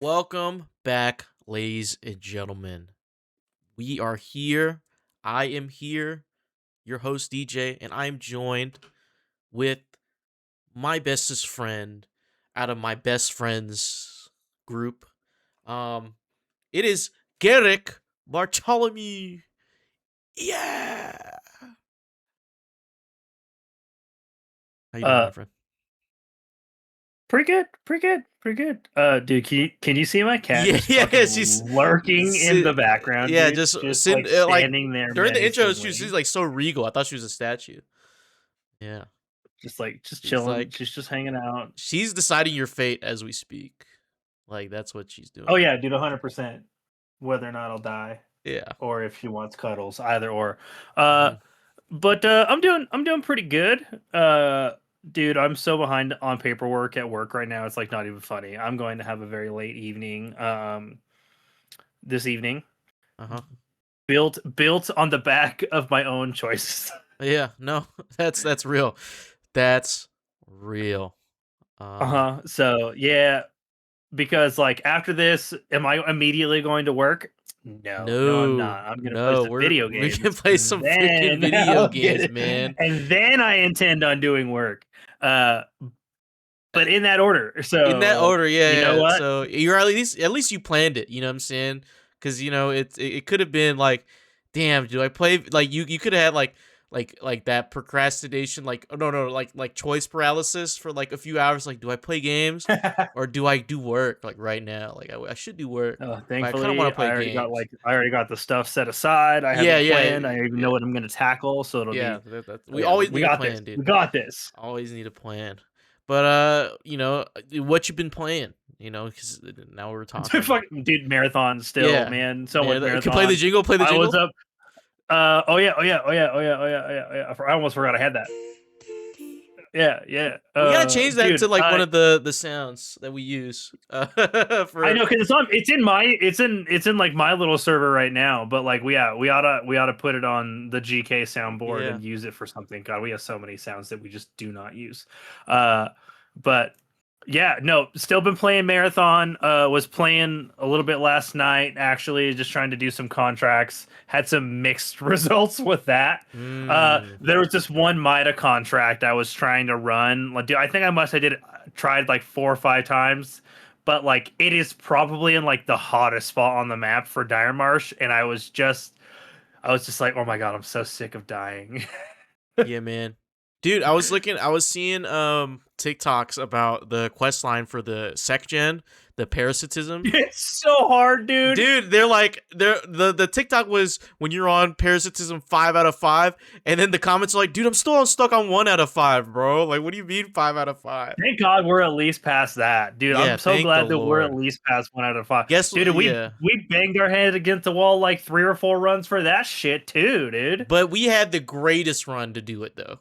Welcome back, ladies and gentlemen. We are here. I am here, your host DJ, and I'm joined with my bestest friend out of my best friends group. Um, it is Garrick Bartholomew. Yeah. How you doing, Uh, my friend? pretty good, pretty good, pretty good. Dude, can you see my cat Yeah, just yeah, fucking she's lurking in the background, yeah, dude? just Just sitting like like standing there during the intro. She's menacingly, like so regal. I thought she was a statue. Yeah, just she's chilling. like She's just hanging out. she's deciding your fate as we speak. Like that's what she's Oh doing. yeah, dude, 100%. Whether or not I'll die, Yeah. or if she wants cuddles, either or. Uh, Hmm. but I'm doing pretty good. Dude, I'm so behind on paperwork at work right now. It's like not even funny. I'm going to have a very late evening. This evening. Uh-huh. Built on the back of my own choices. Yeah, no. That's real. That's real. Um So yeah, because like after this, am I immediately going to work? No, I'm no. not. I'm gonna play No, some video we can games, play and some freaking then video I'll get games, it, man. and then I intend on doing work. Uh, but in that order. In that So order, you know yeah, yeah. what? So you're at least you planned it, you know what I'm saying? Cuz it could have been like, damn, do I play like you could have had like that procrastination, like, oh, no, like choice paralysis for like a few hours, like, do I play games or do I do work like right now? Like I should do work, but I kind of want Thankfully, to play games. I already got the stuff set aside. I have a Yeah, yeah, plan. I even know yeah. what I'm gonna tackle. So it'll Yeah, be. Oh we yeah, always we need a got this. plan, dude. We got this. Always need a plan. But what you been playing? Because now we're talking. Fucking dude, marathon still, Yeah, man. So much man. Can play the marathon. jingle. Play the I was jingle. up. Oh yeah, oh yeah, oh yeah, oh yeah, oh yeah, oh yeah, oh yeah. I almost forgot I had that. Yeah, yeah. We gotta change that Dude, to like one of the sounds that we use. I For know because it's in like my little server right now. But like, we oughta put it on the GK soundboard yeah. and use it for something. God, we have so many sounds that we just do not use. Uh, but yeah, no, still been playing marathon. Was playing a little bit last night. Actually, just trying to do some contracts. Had some mixed results with that. Mm. There was this one Mida contract I was trying to run. Like, dude, I think I must have did it, tried like 4 or 5 times, but like it is probably in like the hottest spot on the map for Dire Marsh, and I was just like, oh my god, I'm so sick of dying. Yeah, man. Dude, I was seeing TikToks about the quest line for the sec gen, the parasitism. It's so hard, dude. Dude, the TikTok was when you're on parasitism 5 out of 5, and then the comments are like, dude, I'm still stuck on 1 out of 5, bro. Like, what do you mean 5 out of 5? Thank God we're at least past that, dude. Yeah, I'm so thank the glad that we're at Lord. least past 1 out of 5. Guess Dude, we yeah. we banged our head against the wall like 3 or 4 runs for that shit too, dude. But we had the greatest run to do it though.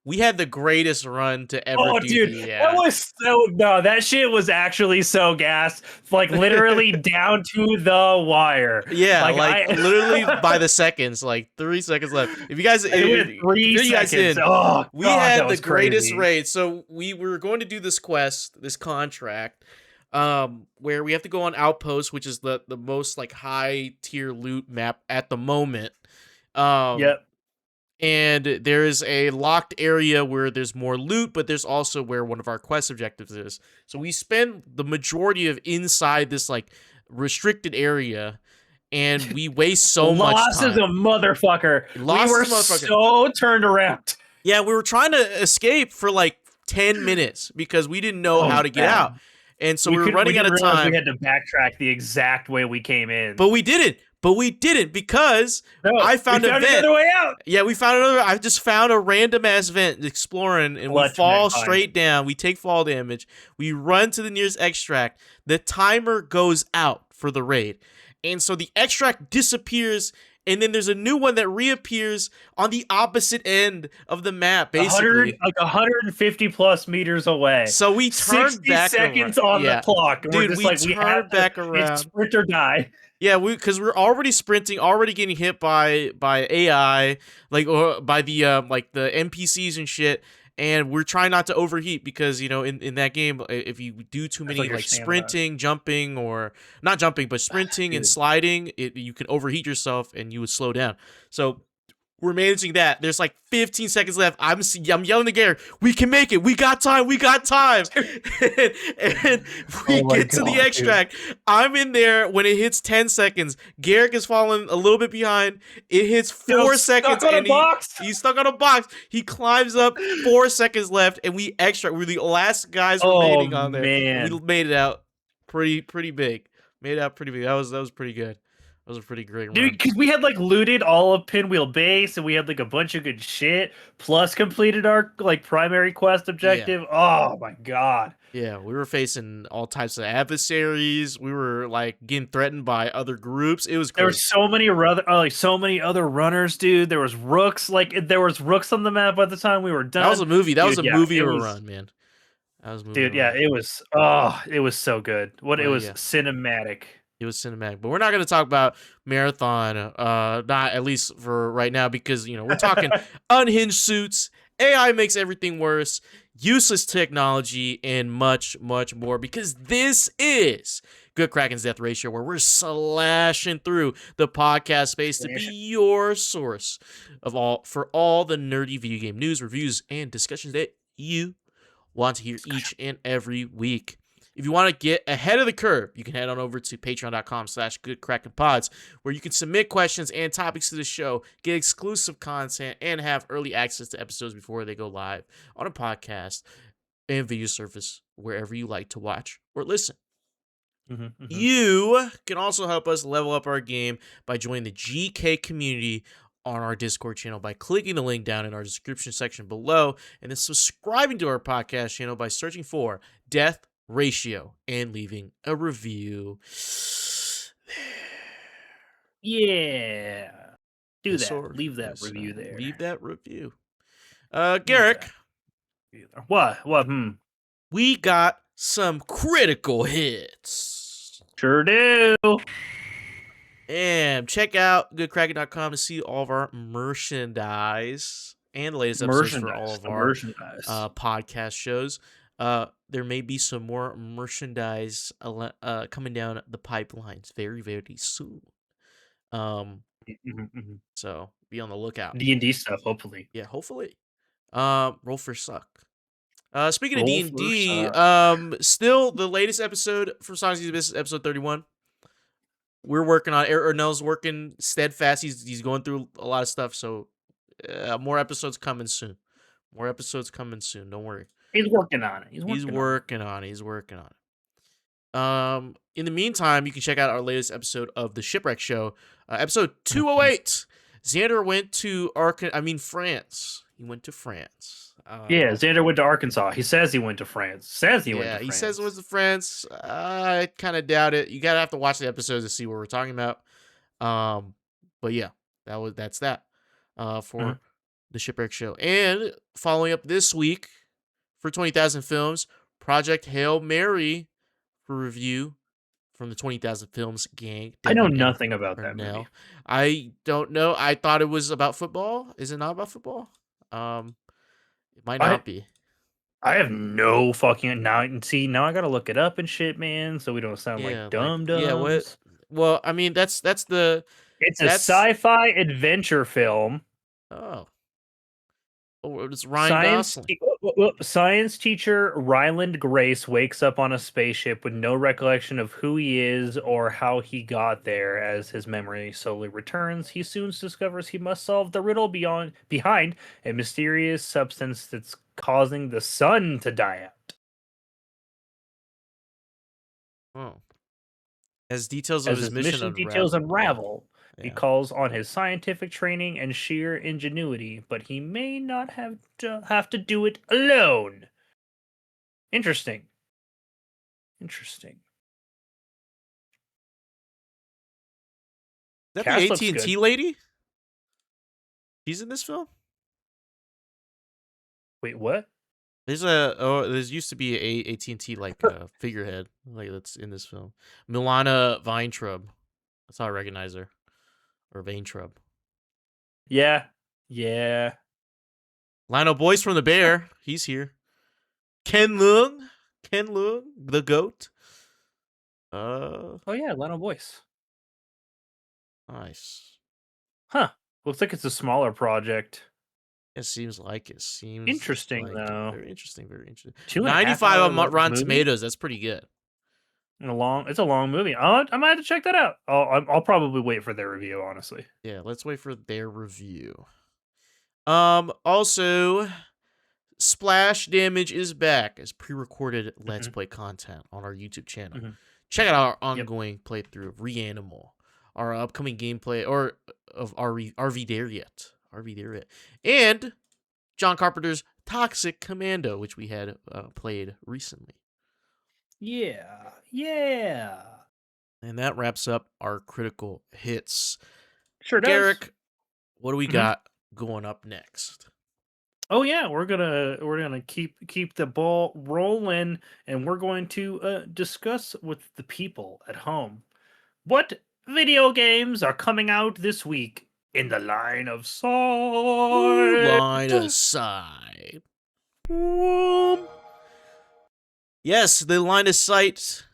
We had the greatest run to ever Oh, do dude, the that was so no. That shit was actually so gas, like literally down to the wire. yeah, like I, literally by the seconds, like 3 seconds left. If you guys, it was if three you guys seconds. in, Oh we god, had that the was greatest crazy. raid. So we were going to do this quest, this contract, where we have to go on Outpost, which is the most like high tier loot map at the moment. Um, Yep. and there is a locked area where there's more loot, but there's also where one of our quest objectives is. So we spend the majority of inside this like restricted area, and we waste so much Lost as a time. motherfucker. Lost We were as a motherfucker. so turned around. Yeah, we were trying to escape for like 10 minutes because we didn't know how Oh to get out. man, And so we were running out didn't of realize we time. had to backtrack the exact way we came in. But we didn't. Because No, I found we a found vent. another way out. Yeah, we found another. I just found a random ass vent exploring, and we Clutch, fall man, straight down. We take fall damage. We run to the nearest extract. The timer goes out for the raid, and so the extract disappears. And then there's a new one that reappears on the opposite end of the map, basically. 150 plus meters away. So we turned 60 back seconds around. on the Yeah, clock. And we're dude, just we like, we have turned to, back it's around. sprint or die. Yeah, because we're already sprinting, already getting hit by AI, like or by the like the NPCs and shit, and we're trying not to overheat because in that game if you do too That's like many your like stamina, sprinting, jumping, or not jumping but sprinting and dude. sliding, you can overheat yourself and you would slow down. So we're managing that. There's like 15 seconds left. I'm yelling to Garrick, we can make it. We got time. We got time. and we Oh my get to the god, dude. extract. I'm in there when it hits 10 seconds. Garrick is falling a little bit behind. It hits Dude, I'm 4 seconds stuck on a and box. he's stuck on a box. He climbs up. 4 seconds left, and we extract. We're the last guys Oh remaining on there, and we man. made it out pretty big. Made it out pretty big. That was pretty good. That was a pretty great Dude, run. because we had like looted all of Pinwheel Base and we had like a bunch of good shit, plus completed our like primary quest Yeah. objective. Oh my god. Yeah, we were facing all types of adversaries. We were like getting threatened by other groups. It was There were crazy. so many other runners, dude. There was rooks, like there was rooks on the map by the time we were That was done. a movie. That was Dude, a yeah, movie it of a was run, man. That was a movie of dude, a yeah, run. it was so good. What it But was yeah, cinematic. it was cinematic. But we're not going to talk about Marathon, not at least for right now, because we're talking unhinged suits. AI makes everything worse. Useless technology and much, much more. Because this is Good Kraken's Death Ratio, where we're slashing through the podcast space to be your source for all the nerdy video game news, reviews, and discussions that you want to hear each and every week. If you want to get ahead of the curve, you can head on over to patreon.com/goodkrakenpods, where you can submit questions and topics to the show, get exclusive content, and have early access to episodes before they go live on a podcast and video service wherever you like to watch or listen. You can also help us level up our game by joining the GK community on our Discord channel by clicking the link down in our description section below, and then subscribing to our podcast channel by searching for Death Ratio and leaving a review. Yeah. Do Yes, that. sir. Leave that Yes, review sir. there. Leave that review. Leave Garrick, that. What? What? we got some critical hits. Sure do. And check out goodkraken.com to see all of our merchandise and the latest episodes for all Merchandise. of The our merchandise. podcast shows. There may be some more merchandise coming down the pipelines very, very soon. So be on the lookout. D&D stuff, hopefully. Yeah, hopefully. Roll for suck. Speaking of Roll for D&D, suck. still the latest episode for Sonic the Abyss, episode 31. We're working on Ernell's working steadfast. He's going through a lot of stuff, so more episodes coming soon. More episodes coming soon. Don't worry. He's working on it. He's working on it. He's working on it. In the meantime, you can check out our latest episode of the Shipwreck Show, episode 208. Xander went to France. He went to France. Yeah, Xander went to Arkansas. He says he went to France. Yeah, he says it was to France. I kind of doubt it. You gotta have to watch the episodes to see what we're talking about. But yeah, that's that. For the Shipwreck Show, and following up this week for 20,000 Films, Project Hail Mary for review from the 20,000 Films gang. I know Devin and nothing about that Ernell. movie. I don't know. I thought it was about football. Is it not about football? It might not be. I have no fucking now. See, now I gotta look it up and shit, man. So we don't sound like dum dums. Yeah. What? Well, I mean, that's the. It's a sci-fi adventure film. Oh, it's Ryan Gosling. Science teacher Ryland Grace wakes up on a spaceship with no recollection of who he is or how he got there. As his memory slowly returns, he soon discovers he must solve the riddle behind a mysterious substance that's causing the sun to die out. Oh. As details of his mission details unravel, yeah. he calls on his scientific training and sheer ingenuity, but he may not have to do it alone. Interesting. Is that the AT&T lady? She's in this film? Wait, what? There's used to be a AT&T like figurehead like that's in this film. Milana Weintraub. That's how I recognize her. Or Vein Trub. Yeah. Yeah. Lionel Boyce from the Bear. He's here. Ken Leung. Ken Leung, the GOAT. Oh yeah, Leno voice. Nice. Huh. Looks like it's a smaller project. It seems like it. Seems Interesting like it. though. Very interesting. Very interesting. 2.5 95 hour on length Rotten movie. Tomatoes. That's pretty good. It's a long movie. I might have to check that out. I'll probably wait for their review. Honestly. Yeah, let's wait for their review. Also, Splash Damage is back as pre-recorded Let's Play content on our YouTube channel. Check out our ongoing playthrough of Reanimal, our upcoming gameplay or of RV There Yet, and John Carpenter's Toxic Commando, which we had played recently. Yeah. Yeah. And that wraps up our critical hits. Sure does. Garrick, what do we got going up next? Oh yeah, we're gonna keep the ball rolling, and we're going to discuss with the people at home what video games are coming out this week in the line of sight. Line of sight. Yes, the line of sight,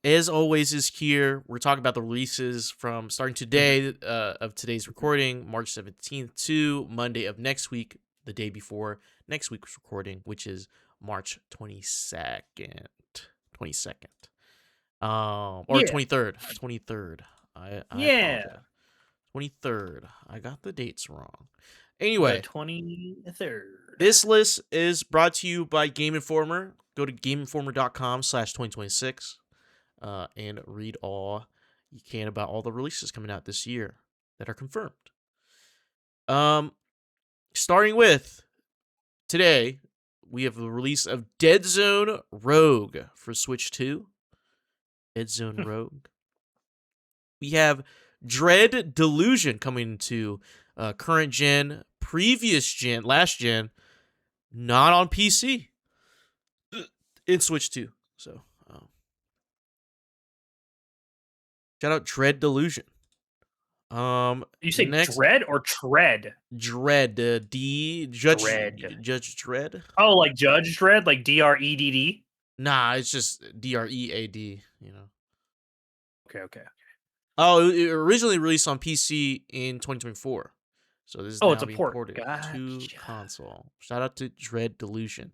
as always, is here. We're talking about the releases from starting today of today's recording, March 17th, to Monday of next week, the day before next week's recording, which is March 22nd. 22nd. Or 23rd. 23rd. I apologize. 23rd. I got the dates wrong. Anyway, 23rd. This list is brought to you by Game Informer. Go to GameInformer.com/2026 and read all you can about all the releases coming out this year that are confirmed. Starting with today, we have the release of Dead Zone Rogue for Switch 2. Dead Zone Rogue. We have Dread Delusion coming to current gen, previous gen, last gen, not on PC, in Switch 2. So, shout out Dread Delusion. You say Dread or Tread? Dread, Judge Dredd. Oh, like Judge Dredd, like DREDD. Nah, it's just DREAD. You know. Okay. Oh, it originally released on PC in 2024. So this is now it's a being port. ported Gotcha. to console. Shout out to Dread Delusion.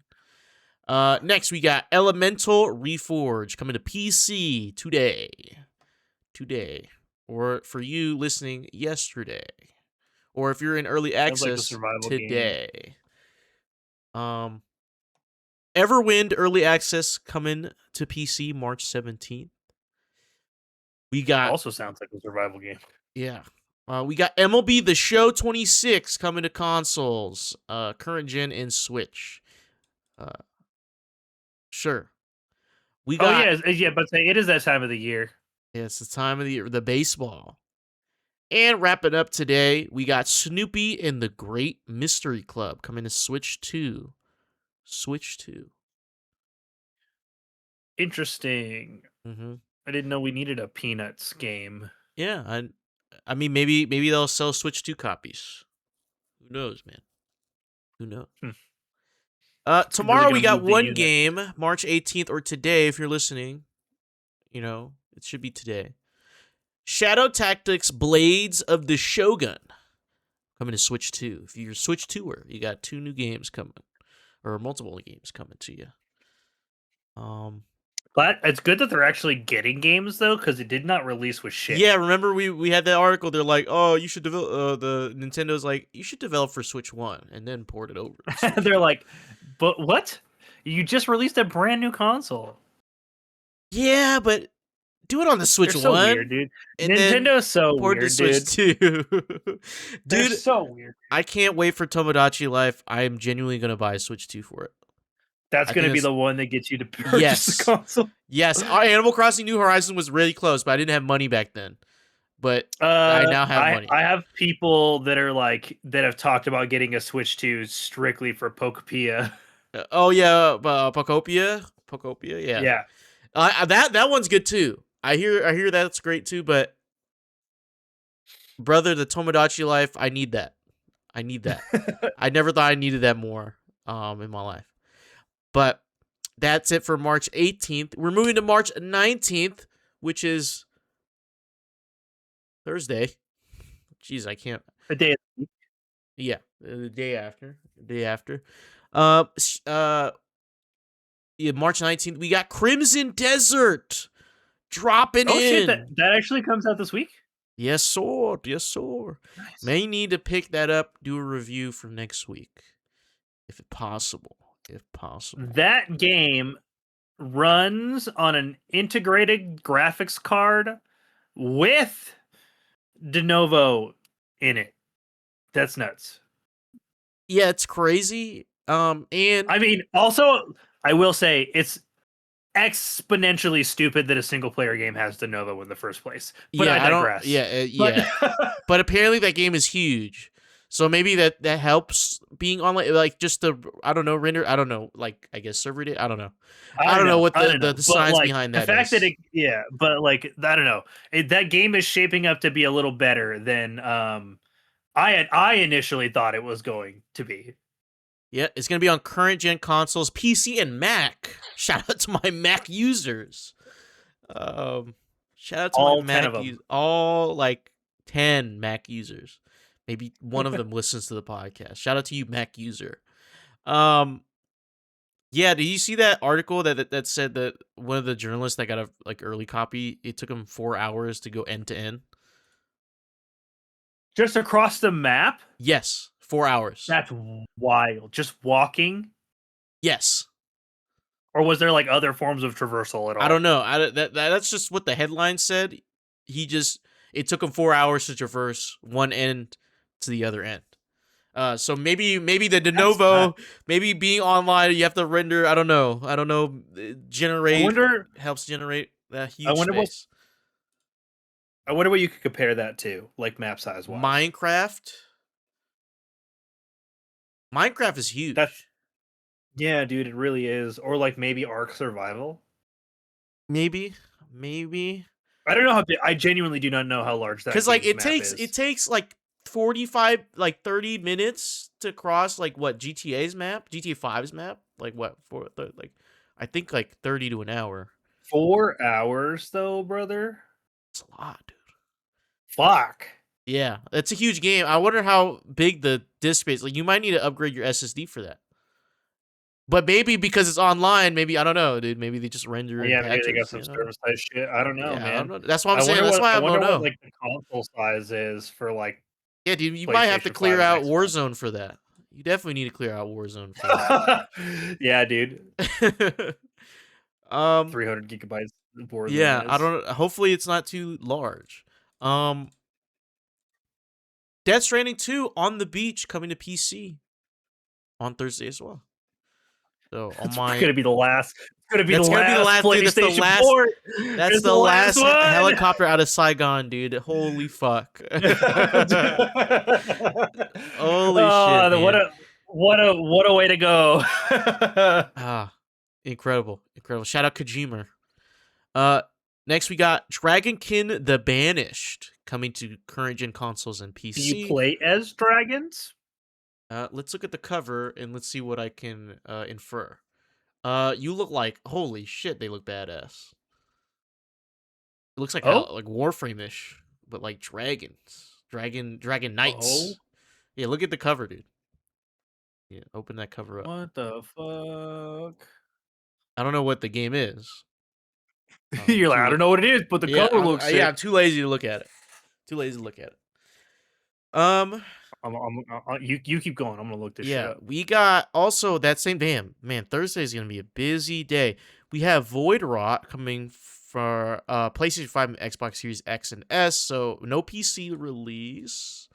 Next we got Elemental Reforge coming to PC today. Or for you listening, yesterday. Or if you're in early access, today. Game. Everwind early access coming to PC March 17th. We got also sounds like a survival game. Yeah. We got MLB The Show 26 coming to consoles, current gen and Switch. Sure. We got but it is that time of the year. Yeah, it's the time of the year, the baseball. And wrapping up today, we got Snoopy and the Great Mystery Club coming to Switch 2. Interesting. I didn't know we needed a Peanuts game. Yeah, I mean maybe they'll sell Switch 2 copies. Who knows, man? Who knows? Tomorrow we got one game, March 18th, or today if you're listening. You know, it should be today. Shadow Tactics Blades of the Shogun coming to Switch 2. If you're a Switch 2er, you got 2 new games coming, or multiple games coming to you. But it's good that they're actually getting games though, because it did not release with shit. Yeah, remember we had that article. They're like, oh, you should develop. The Nintendo's like, you should develop for Switch 1 and then port it over. They're like, but what? You just released a brand new console. Yeah, but do it on the Switch 1. So weird, dude. And Nintendo's so port weird, to Switch 2. Dude, they're so weird. I can't wait for Tomodachi Life. I am genuinely gonna buy a Switch 2 for it. That's going to be the one that gets you to purchase the console. Yes, our Animal Crossing New Horizons was really close, but I didn't have money back then. But I now have money. I have people that are like that have talked about getting a Switch 2 strictly for Pokopia. Pokopia, yeah. That one's good too. I hear that's great too, but brother, the Tomodachi life, I need that. I need that. I never thought I needed that more in my life. But that's it for March 18th. We're moving to March 19th, which is Thursday. Jeez, I can't. A day. Yeah, the day after. The day after. Uh, yeah, March 19th, we got Crimson Desert dropping Oh shit! in. That actually comes out this week. Yes, sir. Yes, sir. Nice. May need to pick that up, do a review for next week, if possible. If possible. That game runs on an integrated graphics card with de novo in it. That's nuts. Yeah, it's crazy. And I mean, also, I will say it's exponentially stupid that a single player game has de novo in the first place. But yeah, I digress. yeah. But apparently that game is huge. So maybe that helps being online, like just the I don't know render. I don't know, like I guess server data. I don't know. I don't know what the science like, behind the that fact is. that but like I don't know. That game is shaping up to be a little better than I initially thought it was going to be. Yeah, it's gonna be on current gen consoles, PC, and Mac. Shout out to my Mac users. Shout out to All my 10 of Mac them. all like 10 Mac users. Maybe one of them listens to the podcast. Shout out to you, Mac user. Yeah, did you see that article that said that one of the journalists that got a like early copy, it took him 4 hours to go end to end? Just across the map? Yes, 4 hours. That's wild. Just walking? Yes. Or was there like other forms of traversal at all? I don't know. That's just what the headline said. It took him 4 hours to traverse one end to the other end. So maybe the de novo, maybe being online, you have to render. I don't know. Generate helps generate that huge space. I wonder what you could compare that to, like map size wise. Minecraft is huge. Yeah, dude, it really is. Or like maybe Ark Survival. Maybe. I don't know how. I genuinely do not know how large that. Because like it is. takes like 45, like 30 minutes to cross like what GTA 5's map, like what for like I think like 30 to an hour. 4 hours though, brother. It's a lot, dude. Fuck. Yeah, it's a huge game. I wonder how big the disk space. Like you might need to upgrade your SSD for that. But maybe because it's online, maybe I don't know, dude. Maybe they just render. Yeah, maybe they got some service size shit. I don't know, man. I don't know. That's what I'm saying. That's why I don't know. What like the console size is for like. Yeah, dude, you might have to clear out Warzone for that. You definitely need to clear out Warzone for that. Yeah, dude. 300 gigabytes. Yeah, I don't. Hopefully, it's not too large. Death Stranding 2 on the beach coming to PC on Thursday as well. So it's gonna be the last. It's gonna be the last dude, PlayStation 4. That's the last helicopter out of Saigon, dude. Holy fuck! Holy shit! Man. What a way to go! Incredible. Shout out Kojima. Next we got Dragonkin the Banished coming to current gen consoles and PC. Do you play as dragons? Let's look at the cover and let's see what I can infer. You look like holy shit. They look badass. It looks like like Warframe-ish, but like dragons, dragon knights. Yeah, look at the cover, dude. Yeah, open that cover up. What the fuck? I don't know what the game is. You're like, I don't know what it is, but the cover looks sick. Yeah, I'm too lazy to look at it. You keep going. I'm gonna look this shit up. We got also that same man. Thursday is gonna be a busy day. We have Void Rot coming for PlayStation 5 and Xbox Series X and S. So no PC release.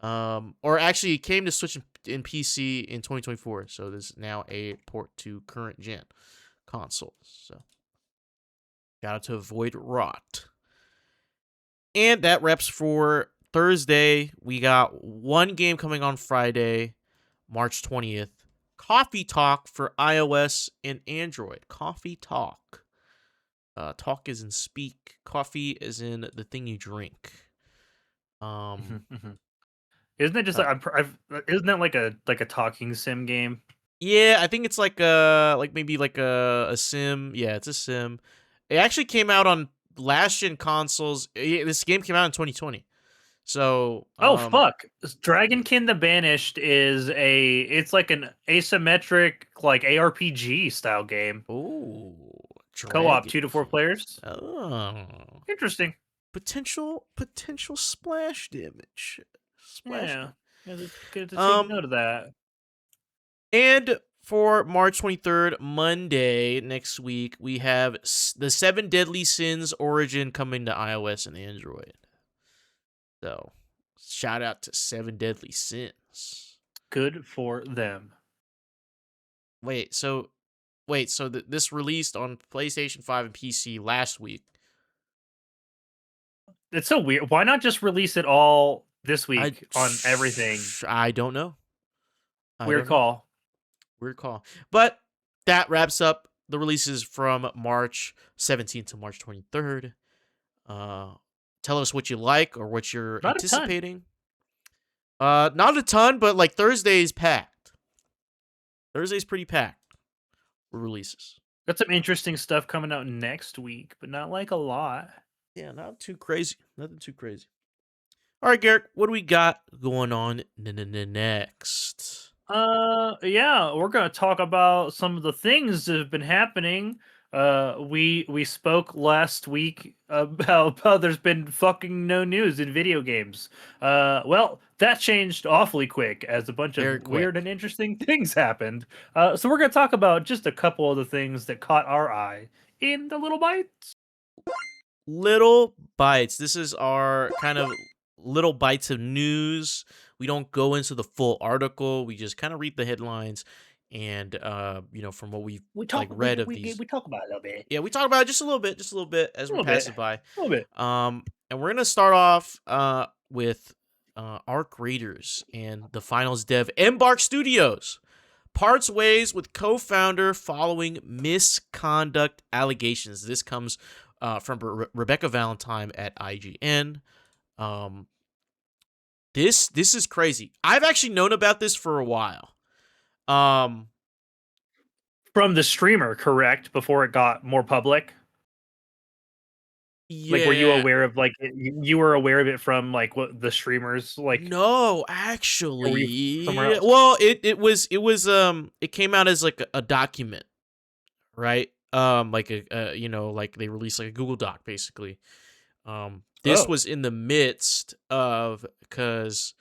Or actually, it came to Switch in PC in 2024. So this is now a port to current gen consoles. So got to avoid Rot. And that reps for Thursday. We got one game coming on Friday, March 20th. Coffee Talk for iOS and Android. Coffee Talk. Talk is in speak. Coffee is in the thing you drink. Um, Isn't it just uh, like isn't that like a talking sim game? yeah, I think it's like maybe like a sim. Yeah, it's a sim. It actually came out on last gen consoles. This game came out in 2020. So, Oh fuck! Dragonkin the Banished is it's like an asymmetric like ARPG style game. oh, Co-op Dragon 2 to 4 King. players. Oh, Interesting. potential splash damage. Splash Yeah. damage. It's good to take Um, note of that. and for March 23rd, Monday next week, we have the Seven Deadly Sins Origin coming to iOS and Android. So, shout out to Seven Deadly Sins. Good for them. Wait, so this released on PlayStation 5 and PC last week. It's so weird. Why not just release it all this I week on everything? I don't know. I Weird don't know. call. Weird call. But that wraps up the releases from March 17th to March 23rd. Uh, tell us what you like or what you're Not a ton. anticipating. Not a ton, but like Thursday's packed. Thursday's pretty packed for releases. Got some interesting stuff coming out next week, but not like a lot. Yeah, not too crazy. Nothing too crazy. All right, Garrick, what do we got going on next? Yeah, we're gonna talk about some of the things that have been happening. We spoke last week about how there's been fucking no news in video games. Well, that changed awfully quick as a bunch of Very weird and quick. interesting things happened. So we're gonna talk about just a couple of the things that caught our eye in the little bites. Little bites. This is our kind of little bites of news. We don't go into the full article. We just kind of read the headlines and from what we've We like talk read of these. we talk about it a little bit, Yeah, we talk about it just a little bit as a we're little bit, passing by. a little bit. And we're gonna start off with Arc Raiders and the finals dev Embark Studios parts ways with co-founder following misconduct allegations. This comes from Rebecca Valentine at IGN. Um, this is crazy. I've actually known about this for a while. Um, From the streamer, correct? Before it got more public. Like, were you yeah, aware of you were aware of it from like what the streamers like, no, or were you somewhere actually, else? well, it came out as like a document, right? Like like they released like a Google Doc basically. This Oh, was in the midst of because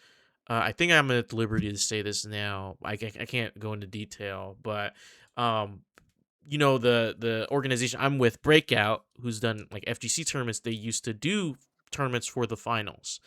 I think I'm at liberty to say this now. I can't go into detail, but um, the organization I'm with, Breakout, who's done like FGC tournaments. They used to do tournaments for the finals.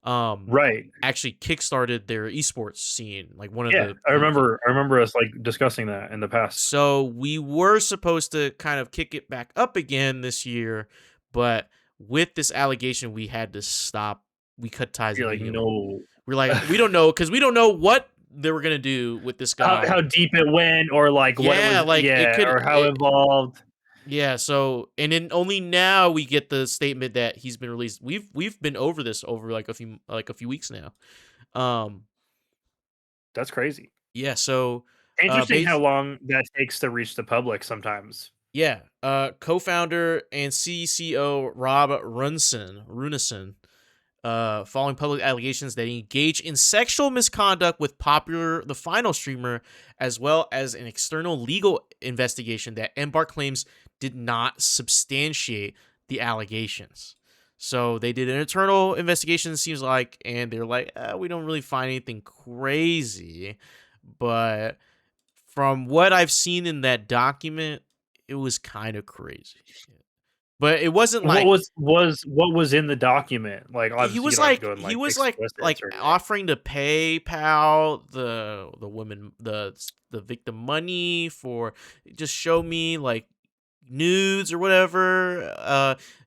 Um, right. actually kickstarted their esports scene, like one of Yeah, the I the remember. I remember us like discussing that in the past. So we were supposed to kind of kick it back up again this year, but with this allegation, we had to stop. We cut ties You're like, immediately. no, We're like, we don't know because we don't know what they were gonna do with this how guy. deep it went, or like what it Yeah, was, like it yeah, could. or how involved. Yeah. So and then only now we get the statement that he's been released. We've been over this over like a few weeks now. Um. That's crazy. Yeah. So. Interesting how Base. long that takes to reach the public sometimes. Yeah, co-founder and CCO Rob Runison, following public allegations that he engaged in sexual misconduct with popular The Final streamer, as well as an external legal investigation that Embark claims did not substantiate the allegations. So they did an internal investigation, it seems like, and they're like, we don't really find anything crazy, but from what I've seen in that document, it was kind of crazy. But it wasn't What like what was in the document? Like, obviously, you don't have to go in he like was explicit or anything. offering to PayPal the woman the victim money for just show me like nudes or whatever,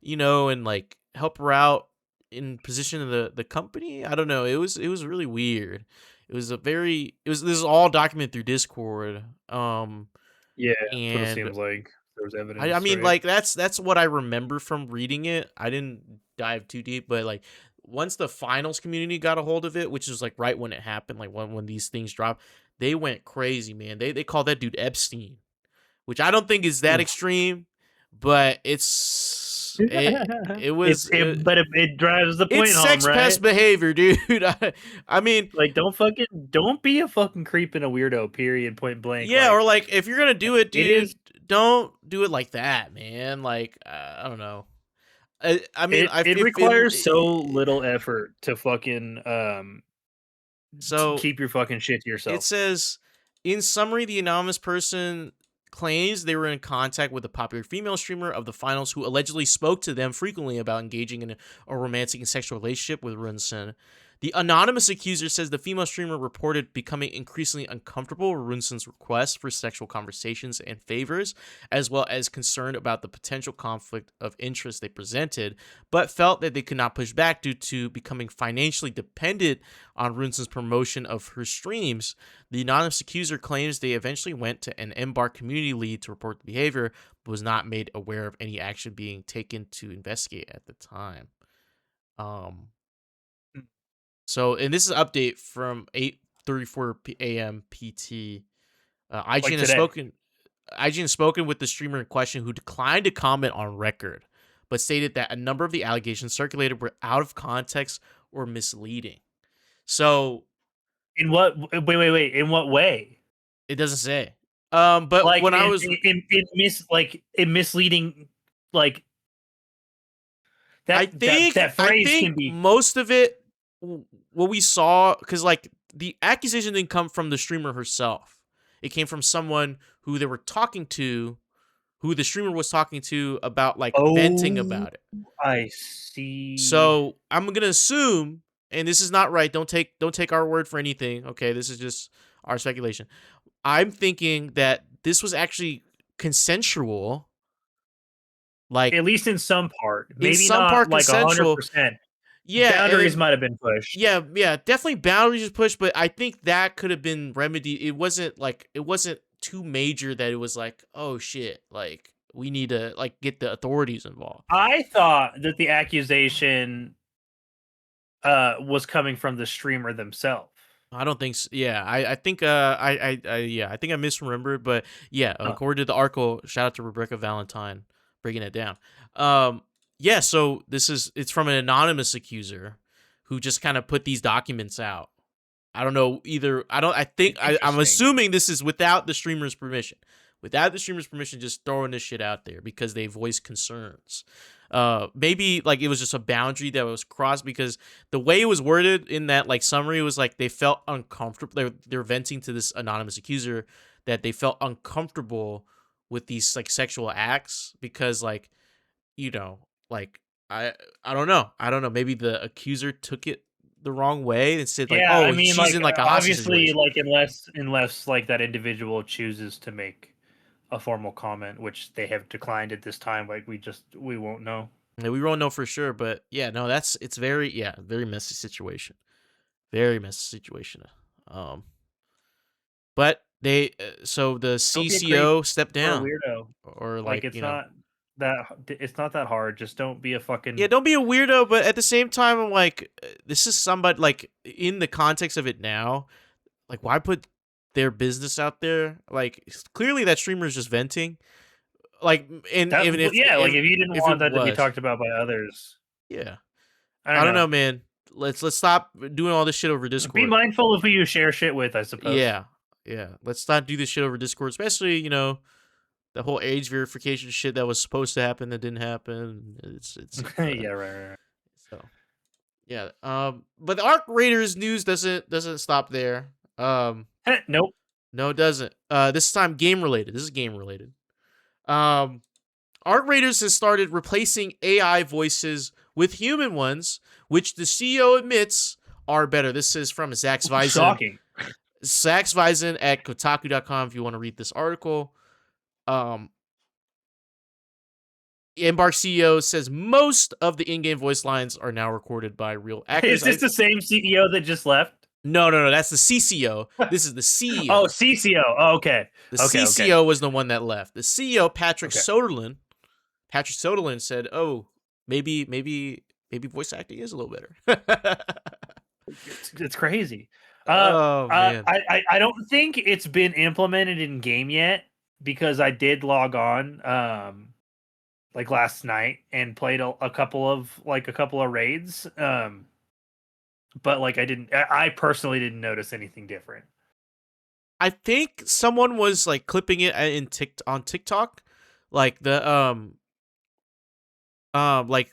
and like help her out in position of the company. I don't know. It was really weird. This is all documented through Discord. Yeah, that's what it And seems like. There was I evidence, mean, right? like that's what I remember from reading it. I didn't dive too deep, but like once the finals community got a hold of it, which was like right when it happened, like when these things dropped, they went crazy, man. They called that dude Epstein, which I don't think is that Oof. extreme, but it was It drives the it's point home, sex right? pest behavior, dude. I mean, Like, don't be a fucking creep and a weirdo. Period. Point blank. yeah, or like if you're gonna do it, It is. dude, don't do it like that, man. Like I don't know. I mean, I It if it requires so little effort to fucking so keep your fucking shit to it yourself. says, in summary, the anonymous person claims they were in contact with a popular female streamer of the finals who allegedly spoke to them frequently about engaging in a romantic and sexual relationship with Runson. The anonymous accuser says the female streamer reported becoming increasingly uncomfortable with Runson's requests for sexual conversations and favors, as well as concerned about the potential conflict of interest they presented, but felt that they could not push back due to becoming financially dependent on Runson's promotion of her streams. The anonymous accuser claims they eventually went to an Embark community lead to report the behavior, but was not made aware of any action being taken to investigate at the time. So, and this is an update from 8:34 a.m. PT. Like IGN has today. spoken. IGN has spoken with the streamer in question, who declined to comment on record, but stated that a number of the allegations circulated were out of context or misleading. So In what? Wait. In what way? it doesn't say. But Like when I was, in misleading, like I that I phrase think can be. most of it, what we saw, because like the accusation didn't come from the streamer herself. It came from someone who they were talking to, who the streamer was talking to about like venting Oh, about it. I see. So I'm gonna assume, and this is not right. Don't take our word for anything. Okay, this is just our speculation. I'm thinking that this was actually consensual, like At least in some part, in maybe some not part like a hundred consensual. percent. Yeah, Boundaries and might have been pushed. yeah, definitely boundaries was pushed, but I think that could have been remedied. It wasn't too major that it was like, oh shit, like we need to like get the authorities involved. I thought that the accusation was coming from the streamer themselves. I don't think so. Yeah, I think I think I misremembered, but yeah, Huh. according to the article, shout out to Rebecca Valentine breaking it down. Um, yeah, so it's from an anonymous accuser who just kind of put these documents out. I don't know either. I'm Interesting. assuming this is without the streamer's permission. Without the streamer's permission, just throwing this shit out there because they voiced concerns. Maybe like it was just a boundary that was crossed, because the way it was worded in that like summary was like they felt uncomfortable. They're venting to this anonymous accuser that they felt uncomfortable with these like sexual acts because like, you know, like I don't know. I don't know. Maybe the accuser took it the wrong way and said like, Yeah, I "Oh, mean, she's like in like a hostage obviously, situation." like unless like that individual chooses to make a formal comment, which they have declined at this time. Like we won't know. Yeah, we won't know for sure, but yeah, no, it's very messy situation. Very messy situation. Um, but so the Don't be a creep CCO stepped or a down, weirdo. or Like like, you know, it's not that hard. Just don't be a yeah, fucking. don't be a weirdo, but at the same time, I'm like, this is somebody like in the context of it now, like why put their business out there? Like clearly that streamer is just venting. Like, and That even yeah, like if you didn't if want it that to be was, talked about by others, yeah, I I don't don't know. know, man. Let's stop doing all this shit over Be Discord. mindful of who you share shit with, I suppose. Yeah, yeah. Let's not do this shit over Discord, especially the whole age verification shit that was supposed to happen that didn't happen. Yeah, right. So yeah. But the Arc Raiders news doesn't stop there. Nope. No, it doesn't. This time game related. This is game related. Um, Arc Raiders has started replacing AI voices with human ones, which the CEO admits are better. This is from Zach Zweisen. Shocking. Zach Zweisen at Kotaku.com if you want to read this article. Um, Embark CEO says most of the in-game voice lines are now recorded by real Is actors. this the same CEO that just left? No. That's the CCO. This is the CEO. Oh, CCO. Oh, okay. The Okay. CCO was the one that left. The CEO, Patrick Okay. Soderlund. Patrick Soderlund said, "Oh, maybe maybe voice acting is a little better. It's crazy. Oh man. I don't think it's been implemented in game yet because I did log on like last night and played a couple of raids. But like I personally didn't notice anything different. I think someone was like clipping it on TikTok, like like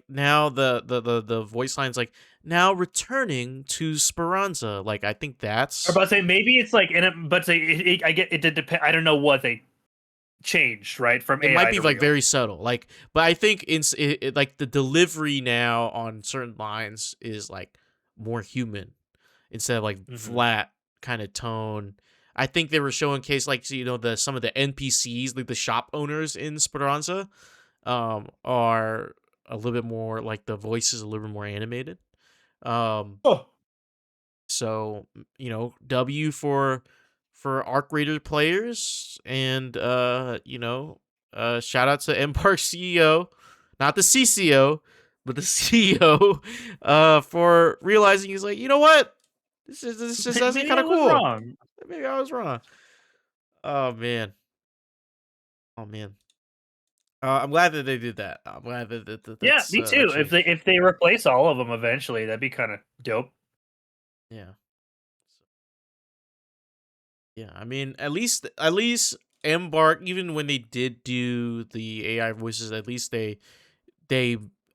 now the voice line's like now returning to Speranza. Like I think Or that's about to say maybe it's like but say I get it did depend. I don't know what they changed right from it might AI be to like real. very subtle. Like, but I think like the delivery now on certain lines is like more human instead of like Mm-hmm. flat kind of tone. I think they were showing case like the some of the NPCs like the shop owners in Speranza are a little bit more like the voice is a little bit more animated. Um, Oh, so W for Arc Raider players, and shout out to Embark CEO, not the CCO, but the CEO, for realizing he's like, you know what, this is actually maybe kind I of was cool. wrong. Maybe I was wrong. Oh man, oh man. I'm glad that they did that. I'm glad Yeah, that's me that too. changed. If they replace all of them eventually, that'd be kind of dope. Yeah. Yeah, I mean, at least Embark, even when they did do the AI voices, at least they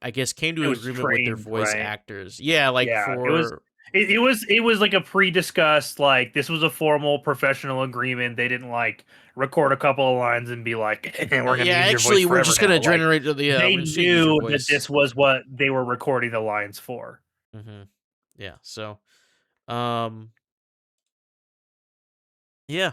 I guess came to It an was agreement with their trained, voice right? actors. Yeah, like Yeah, for it was like a pre-discussed, like this was a formal professional agreement. They didn't like record a couple of lines and be like, we're gonna yeah, use your voice actually we're forever just gonna now. Like generate they we're just gonna use your knew that voice. this was what they were recording the lines for. Hmm. Yeah, so um yeah,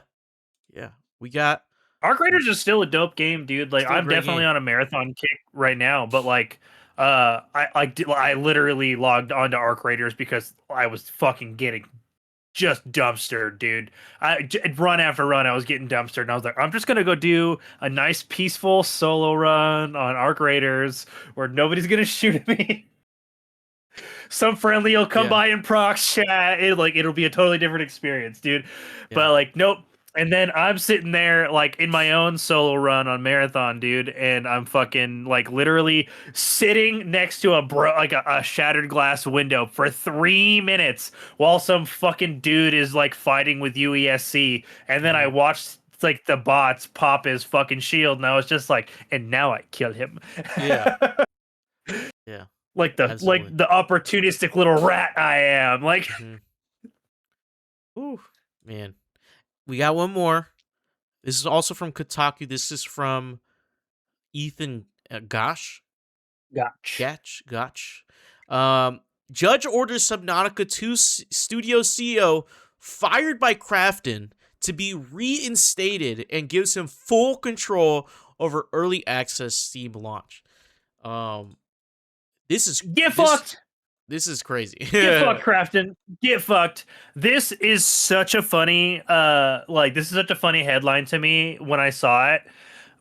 yeah. We got Arc Raiders is still a dope game, dude. Like still a I'm great definitely game. on a marathon kick right now, but like I literally logged onto Arc Raiders because I was fucking getting just dumpstered, dude. Run after run, I was getting dumpstered, and I was like, I'm just gonna go do a nice, peaceful solo run on Arc Raiders where nobody's gonna shoot at me. Some friendly will come Yeah, by and prox chat. It'll be a totally different experience, dude. yeah. But like, nope. And then I'm sitting there like in my own solo run on marathon, dude, and I'm fucking like literally sitting next to a shattered glass window for 3 minutes while some fucking dude is like fighting with UESC, and then I Hmm. watched like the bots pop his fucking shield, and I was just like, and now I kill him. Yeah, yeah. Like Absolutely. the opportunistic little rat I am. Like Hmm. Ooh, man. We got one more. This is also from Kotaku. This is from Ethan Gosh. gotch. Gotch. Um, Judge orders Subnautica 2 studio CEO fired by Krafton to be reinstated and gives him full control over early access Steam launch. Um, this is Get this fucked. this is crazy. Get fucked, Crafton. Get fucked. This is such a funny this is such a funny headline to me when I saw it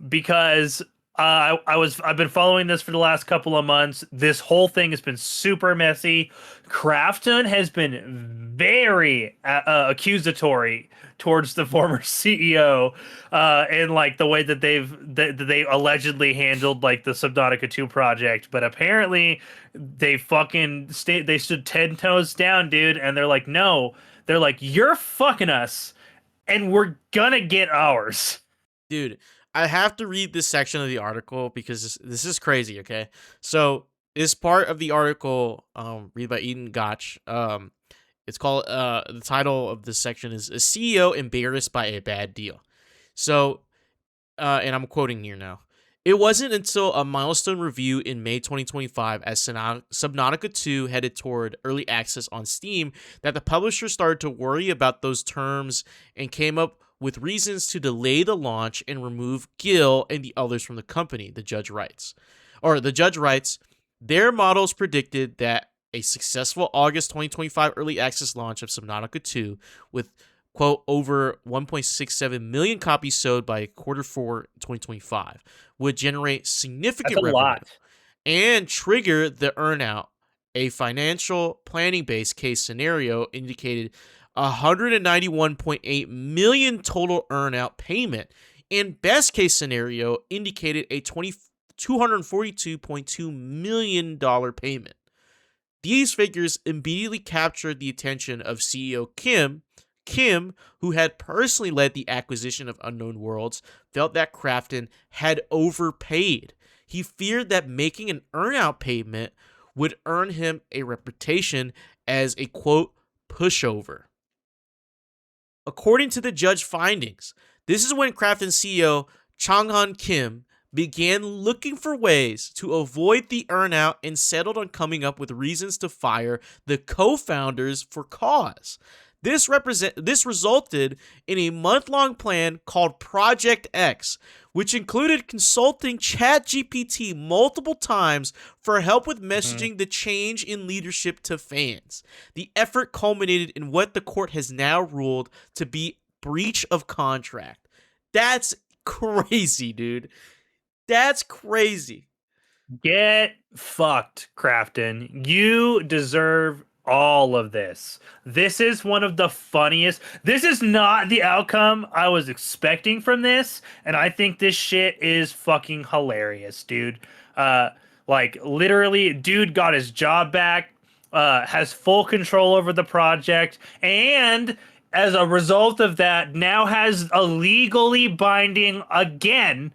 because I've been following this for the last couple of months. This whole thing has been super messy. Crafton has been very accusatory towards the former CEO, and like the way that they allegedly handled like the Subnautica 2 project. But apparently, they stood 10 toes down, dude, and they're like, no, they're like, you're fucking us, and we're gonna get ours. Dude, I have to read this section of the article because this is crazy, okay? So, this part of the article, read by Eden Gotch, it's called, the title of this section is A CEO Embarrassed by a Bad Deal. So, and I'm quoting here now. It wasn't until a milestone review in May 2025 as Subnautica 2 headed toward early access on Steam that the publisher started to worry about those terms and came up with reasons to delay the launch and remove Gil and the others from the company, the judge writes. The judge writes, their models predicted that a successful August 2025 early access launch of Subnautica 2 with quote, over 1.67 million copies sold by Q4 2025 would generate That's significant a revenue lot. and trigger the earnout A financial planning based case scenario indicated 191.8 million total earnout payment, and best case scenario indicated a $242.2 million payment. These figures immediately captured the attention of CEO Kim. Kim, who had personally led the acquisition of Unknown Worlds, felt that Krafton had overpaid. He feared that making an earnout payment would earn him a reputation as a quote pushover. According to the judge findings, this is when Krafton CEO Chang-Han Kim began looking for ways to avoid the earnout and settled on coming up with reasons to fire the co-founders for cause. This resulted in a month-long plan called Project X, which included consulting ChatGPT multiple times for help with messaging the change in leadership to fans. The effort culminated in what the court has now ruled to be breach of contract. That's crazy, dude. That's crazy. Get fucked, Crafton. You deserve all of this. This is one of the funniest. This is not the outcome I was expecting from this, and I think this shit is fucking hilarious, dude. Like literally, dude got his job back, has full control over the project, and as a result of that, now has a legally binding again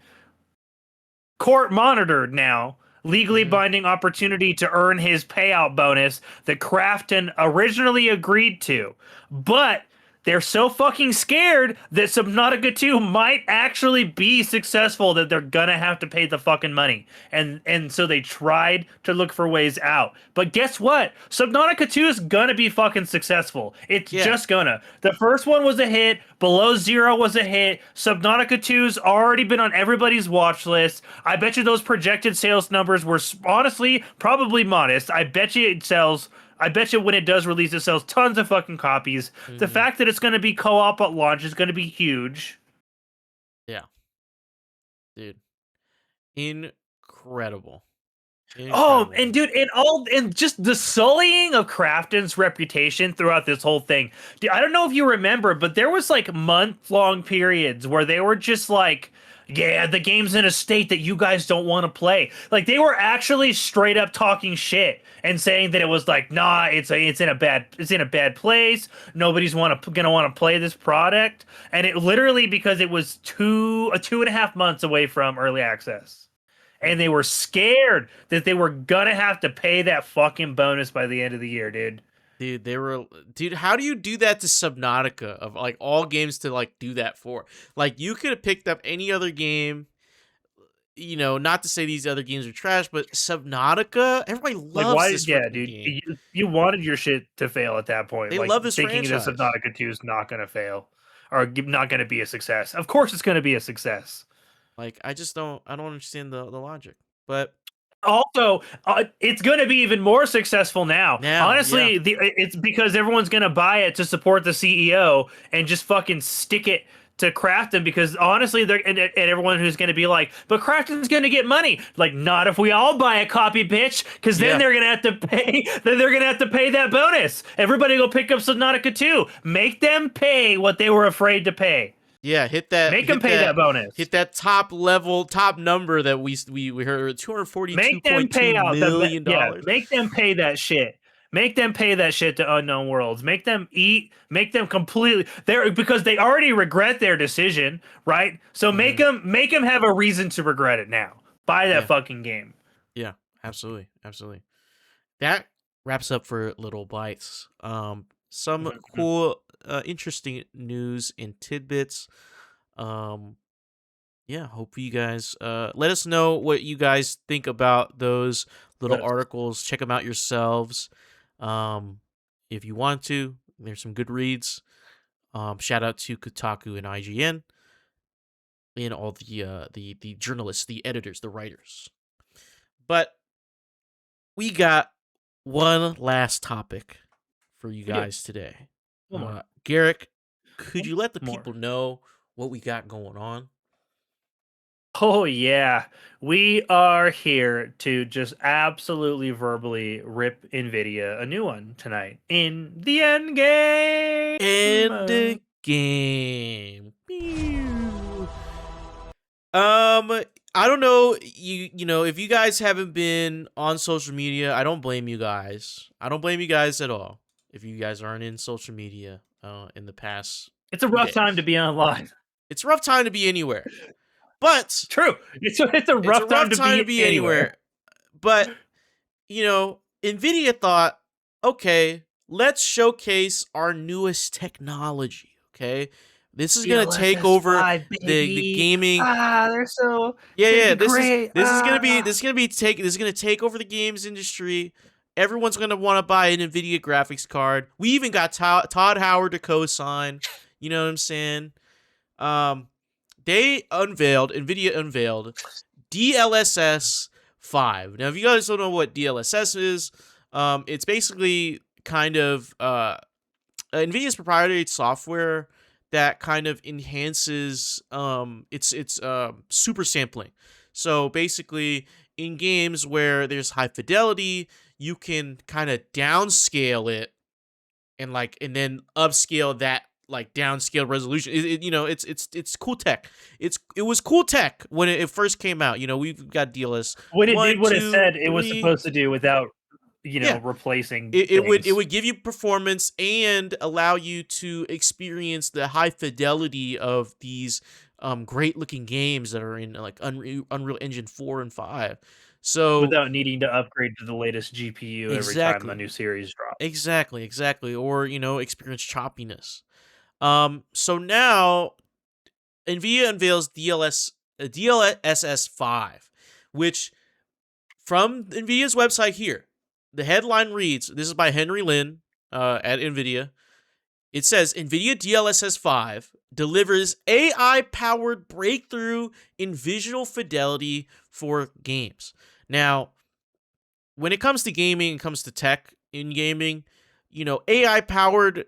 court monitored now legally binding opportunity to earn his payout bonus that Krafton originally agreed to. But they're so fucking scared that Subnautica 2 might actually be successful that they're gonna have to pay the fucking money. And so they tried to look for ways out. But guess what? Subnautica 2 is gonna be fucking successful. It's just gonna. The first one was a hit. Below Zero was a hit. Subnautica 2's already been on everybody's watch list. I bet you those projected sales numbers were honestly probably modest. I bet you it sells. I bet you when it does release, it sells tons of fucking copies. The fact that it's going to be co-op at launch is going to be huge. Yeah. Dude. Incredible. Oh, and dude, and just the sullying of Krafton's reputation throughout this whole thing. Dude, I don't know if you remember, but there was like month-long periods where they were just like, yeah, the game's in a state that you guys don't want to play. Like they were actually straight up talking shit and saying that it was like, nah, it's in a bad place. Nobody's gonna want to play this product, and it literally because it was 2.5 months away from early access. And they were scared that they were gonna have to pay that fucking bonus by the end of the year, dude. Dude, how do you do that to Subnautica of like all games to like do that for? Like you could have picked up any other game, you know, not to say these other games are trash, but Subnautica, everybody loves this dude, game. you wanted your shit to fail at that point. They like, love this thinking franchise. that Subnautica 2 is not gonna fail or not gonna be a success. Of course it's gonna be a success. Like I don't understand the logic. But also, it's going to be even more successful now. Honestly, yeah. it's because everyone's going to buy it to support the CEO and just fucking stick it to Krafton because honestly, and everyone who's going to be like, but Krafton's going to get money. Like, not if we all buy a copy, bitch, because then they're going to have to pay. Then they're going to have to pay that bonus. Everybody go pick up Subnautica 2. Make them pay what they were afraid to pay. Yeah, hit that. Make them pay that bonus. Hit that top number that we heard, $242.2 million. Yeah, make them pay that shit. Make them pay that shit to Unknown Worlds. Make them eat. Make them completely there because they already regret their decision, right? So make them have a reason to regret it now. Buy that fucking game. Yeah, absolutely. That wraps up for Little Bytes. Some cool, interesting news and tidbits. Yeah, hope you guys let us know what you guys think about those little articles. Check them out yourselves. If you want to, there's some good reads. Shout out to Kotaku and IGN and all the journalists, the editors, the writers. But we got one last topic for you guys today. Garrick, could you let the people know what we got going on? Oh yeah, we are here to just absolutely verbally rip Nvidia a new one tonight in the Endgame. End game. I don't know. You know, if you guys haven't been on social media, I don't blame you guys. I don't blame you guys at all. If you guys aren't in social media, in the past It's a few rough time to days, be online. it's a rough time to be anywhere. But True, it's a it's a rough time rough to time to be be anywhere. anywhere. But you know, Nvidia thought, okay, let's showcase our newest technology. Okay, this is gonna take DLSS over 5, the baby. gaming. They're so Yeah, it's gonna yeah. be This is great. this is gonna be this is gonna be take this is gonna take over the games industry. Everyone's gonna want to buy an Nvidia graphics card. We even got Todd Howard to co-sign. You know what I'm saying? Um, they unveiled Nvidia unveiled DLSS 5. Now, if you guys don't know what DLSS is, it's basically kind of Nvidia's proprietary software that kind of enhances it's super sampling. So basically, in games where there's high fidelity, you can kind of downscale it and then upscale that like downscale resolution. It's cool tech. It was cool tech when it first came out. You know, we've got DLS When it did one, what it two, said it was three. supposed to do without, Yeah, replacing it things. would give you performance and allow you to experience the high fidelity of these great looking games that are in like Unreal Engine 4 and 5. So Without needing to upgrade to the latest GPU every time a exactly. new series drops. Exactly. Or, you know, experience choppiness. So now NVIDIA unveils DLSS 5, which from NVIDIA's website here, the headline reads, this is by Henry Lin at NVIDIA. It says NVIDIA DLSS 5 delivers AI-powered breakthrough in visual fidelity for games. Now, when it comes to gaming, it comes to tech in gaming, you know, AI-powered,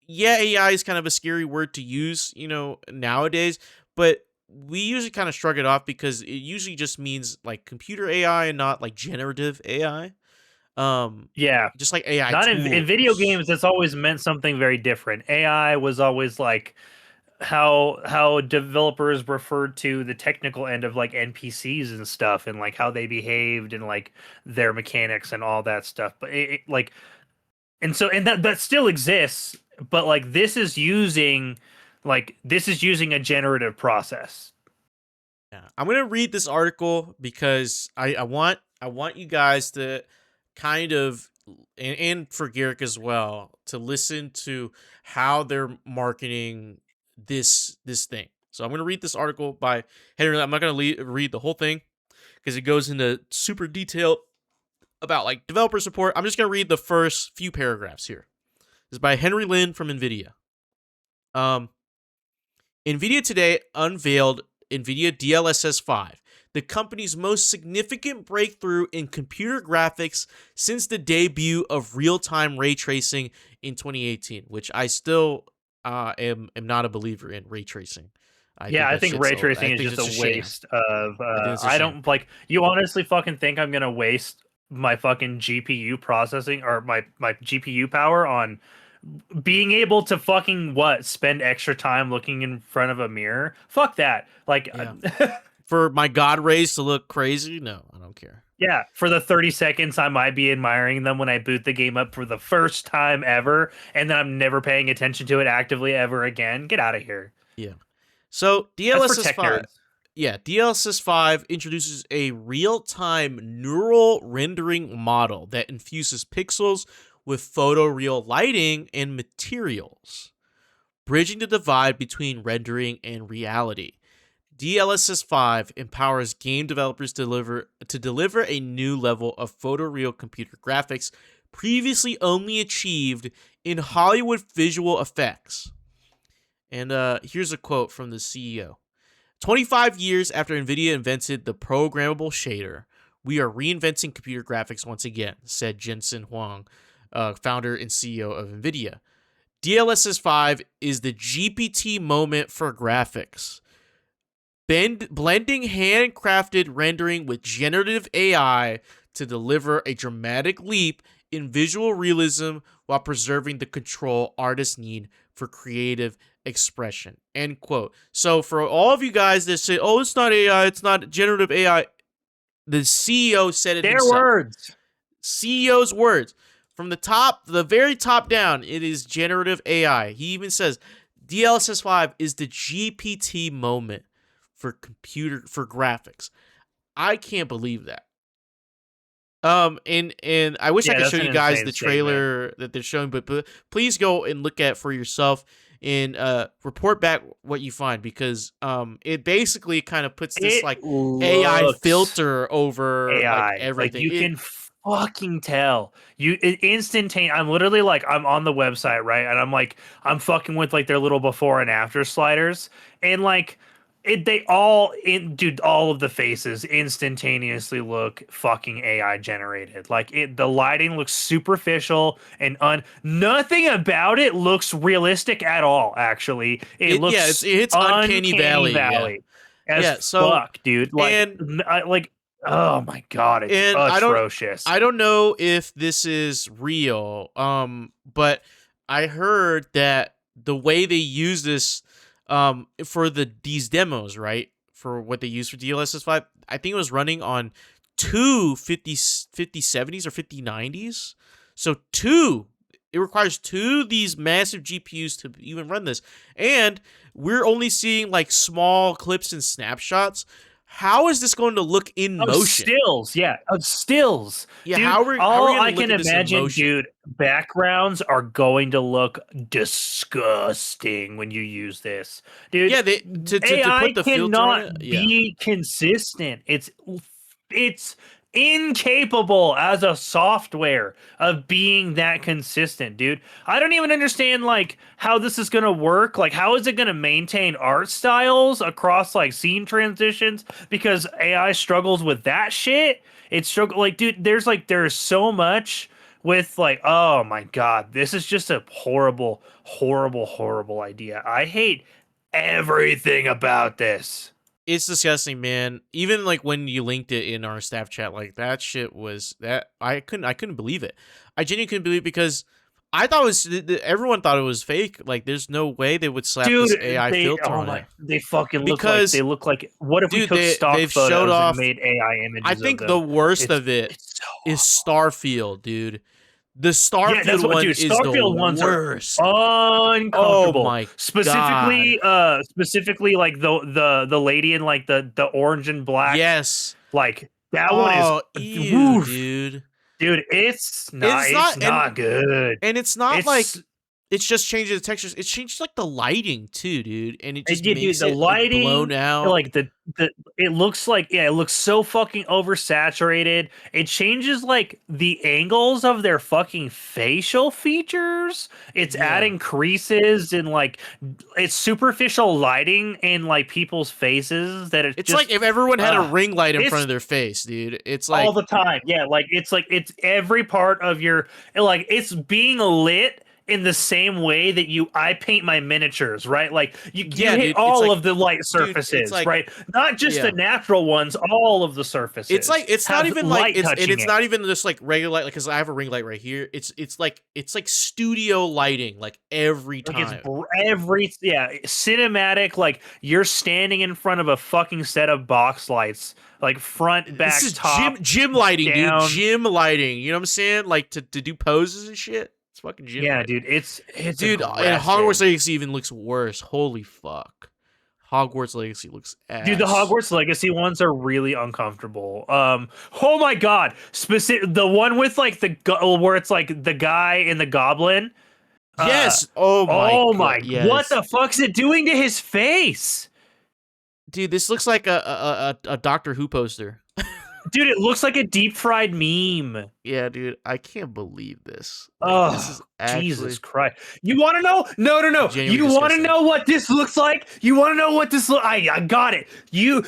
yeah, AI is kind of a scary word to use, you know, nowadays, but we usually kind of shrug it off because it usually just means like computer AI and not like generative AI. Yeah. Just like AI Not in video tools. games, it's always meant something very different. AI was always like how developers referred to the technical end of like NPCs and stuff, and like how they behaved and like their mechanics and all that stuff. But like, and that still exists, but like this is using a generative process. Yeah. I'm gonna read this article because I want you guys to kind of and for Garrick as well to listen to how they're marketing this thing. So I'm gonna read this article by Henry. I'm not gonna read the whole thing because it goes into super detail about like developer support. I'm just gonna read the first few paragraphs here. This is by Henry Lin from NVIDIA. Um, NVIDIA today unveiled NVIDIA DLSS 5, the company's most significant breakthrough in computer graphics since the debut of real-time ray tracing in 2018, which I still am not a believer in ray tracing. I Yeah, think I that think shit's ray a I tracing is think just it's a a sham. waste of. I think it's a I sham. don't like. You honestly fucking think I'm gonna waste my fucking GPU processing or my GPU power on being able to fucking what spend extra time looking in front of a mirror? Fuck that. Like, Yeah. For my god rays to look crazy? No, I don't care. yeah, for the 30 seconds I might be admiring them when I boot the game up for the first time ever, and then I'm never paying attention to it actively ever again. Get out of here. Yeah. So That's for DLSS tech 5, nerds. yeah, DLSS 5 introduces a real-time neural rendering model that infuses pixels with photoreal lighting and materials, bridging the divide between rendering and reality. DLSS 5 empowers game developers to deliver a new level of photoreal computer graphics previously only achieved in Hollywood visual effects. And here's a quote from the CEO. 25 years after NVIDIA invented the programmable shader, we are reinventing computer graphics once again, said Jensen Huang, founder and CEO of NVIDIA. DLSS 5 is the GPT moment for graphics. blending handcrafted rendering with generative AI to deliver a dramatic leap in visual realism while preserving the control artists need for creative expression. End quote. So for all of you guys that say, "Oh, it's not AI, it's not generative AI," the CEO said it Their himself. words. CEO's words. From the very top down, it is generative AI. He even says DLSS 5 is the GPT moment for graphics. I can't believe that. And I wish I Yeah, could show that's an you guys insane the statement. trailer that they're showing, but please go and look at it for yourself and report back what you find, because it basically kind of puts this It like AI looks filter over like AI. Like everything. you It can fucking tell. Instantaneous. I'm literally like I'm on the website, right? And I'm like I'm fucking with like their little before and after sliders, and like they all dude, all of the faces instantaneously look fucking AI generated. Like the lighting looks superficial and nothing about it looks realistic at all. Actually, it it yeah, looks it hits uncanny uncanny valley. Yeah, valley as yeah. So fuck, dude. and Like oh my god, it's and atrocious. I don't know if this is real. But I heard that the way they use this for these demos, right? For what they use for DLSS 5, I think it was running on two 5070s or 5090s. So it requires two of these massive GPUs to even run this. And we're only seeing like small clips and snapshots. How is this going to look in Of motion? stills, yeah, of stills, Yeah, dude. how are we All going I to look can at this in imagine, motion? dude, backgrounds are going to look disgusting when you use this, dude. Yeah, they to put AI the filter on cannot it. Yeah. be consistent. It's incapable as a software of being that consistent, dude. I don't even understand like how this is going to work. Like how is it going to maintain art styles across like scene transitions, because AI struggles with that shit. It's struggle like dude, there's so much with like oh my god, this is just a horrible idea. I hate everything about this. It's disgusting, man. Even like when you linked it in our staff chat, like that shit was that I couldn't believe it. I genuinely couldn't believe it because I thought it was everyone thought it was fake. Like there's no way they would slap Dude, this AI they filter oh on my it. they fucking look like Because what if we dude, took stock they've showed photos and off. made AI I images of think the them? worst It's of it it's so is awful. Starfield, dude. The Yeah, that's Starfield what one dude, is the Starfield ones are worst. Oh uncomfortable. my god. Specifically like the lady in like the orange and black, Yes. like that one is Oh, ew, woof. dude. Dude, It's it's not, not good. and it's not It's like it's just changing the textures. It's changed like the lighting too, dude, and it just yeah, dude, makes the it like blown lighting, out. like the it looks like yeah, it looks so fucking oversaturated. It changes like the angles of their fucking facial features. It's Yeah. adding creases and like it's superficial lighting in like people's faces that it's It's like just if everyone had a uh ring light in front it's of their face, dude. It's all like the time. Yeah, like it's every part of your like it's being lit in the same way that I paint my miniatures, right? Like you yeah, hit dude. It's all like of the light it's surfaces, like right? Not just the yeah. natural ones, all of the It's surfaces like it's not have even like light touching it's it. not even just like regular light, like, cuz I have a ring light right here. It's like studio lighting like every Like it's time. every yeah, cinematic like you're standing in front of a fucking set of box lights, like front, This back, is top, gym lighting, dude. down. Gym lighting. You know what I'm saying? Like to do poses and shit. It's fucking gym Yeah, lighting. dude, it's Dude, and Hogwarts aggressive. Legacy even looks worse. Holy fuck. Hogwarts Legacy looks Dude, the ass. Hogwarts Legacy ones are really uncomfortable. Oh my god, specific the one with like where it's like the guy and the goblin. Uh, Yes. Oh my oh god. my, what Yes. the fuck's it doing to his face? Dude, this looks like a Doctor Who poster. Dude, it looks like a deep fried meme. Yeah, dude, I can't believe this. Like, this Oh, is Jesus actually Christ. You want to know? No, no, no. genuinely You want to disgusting. know what this looks like? You want to know what this I got it.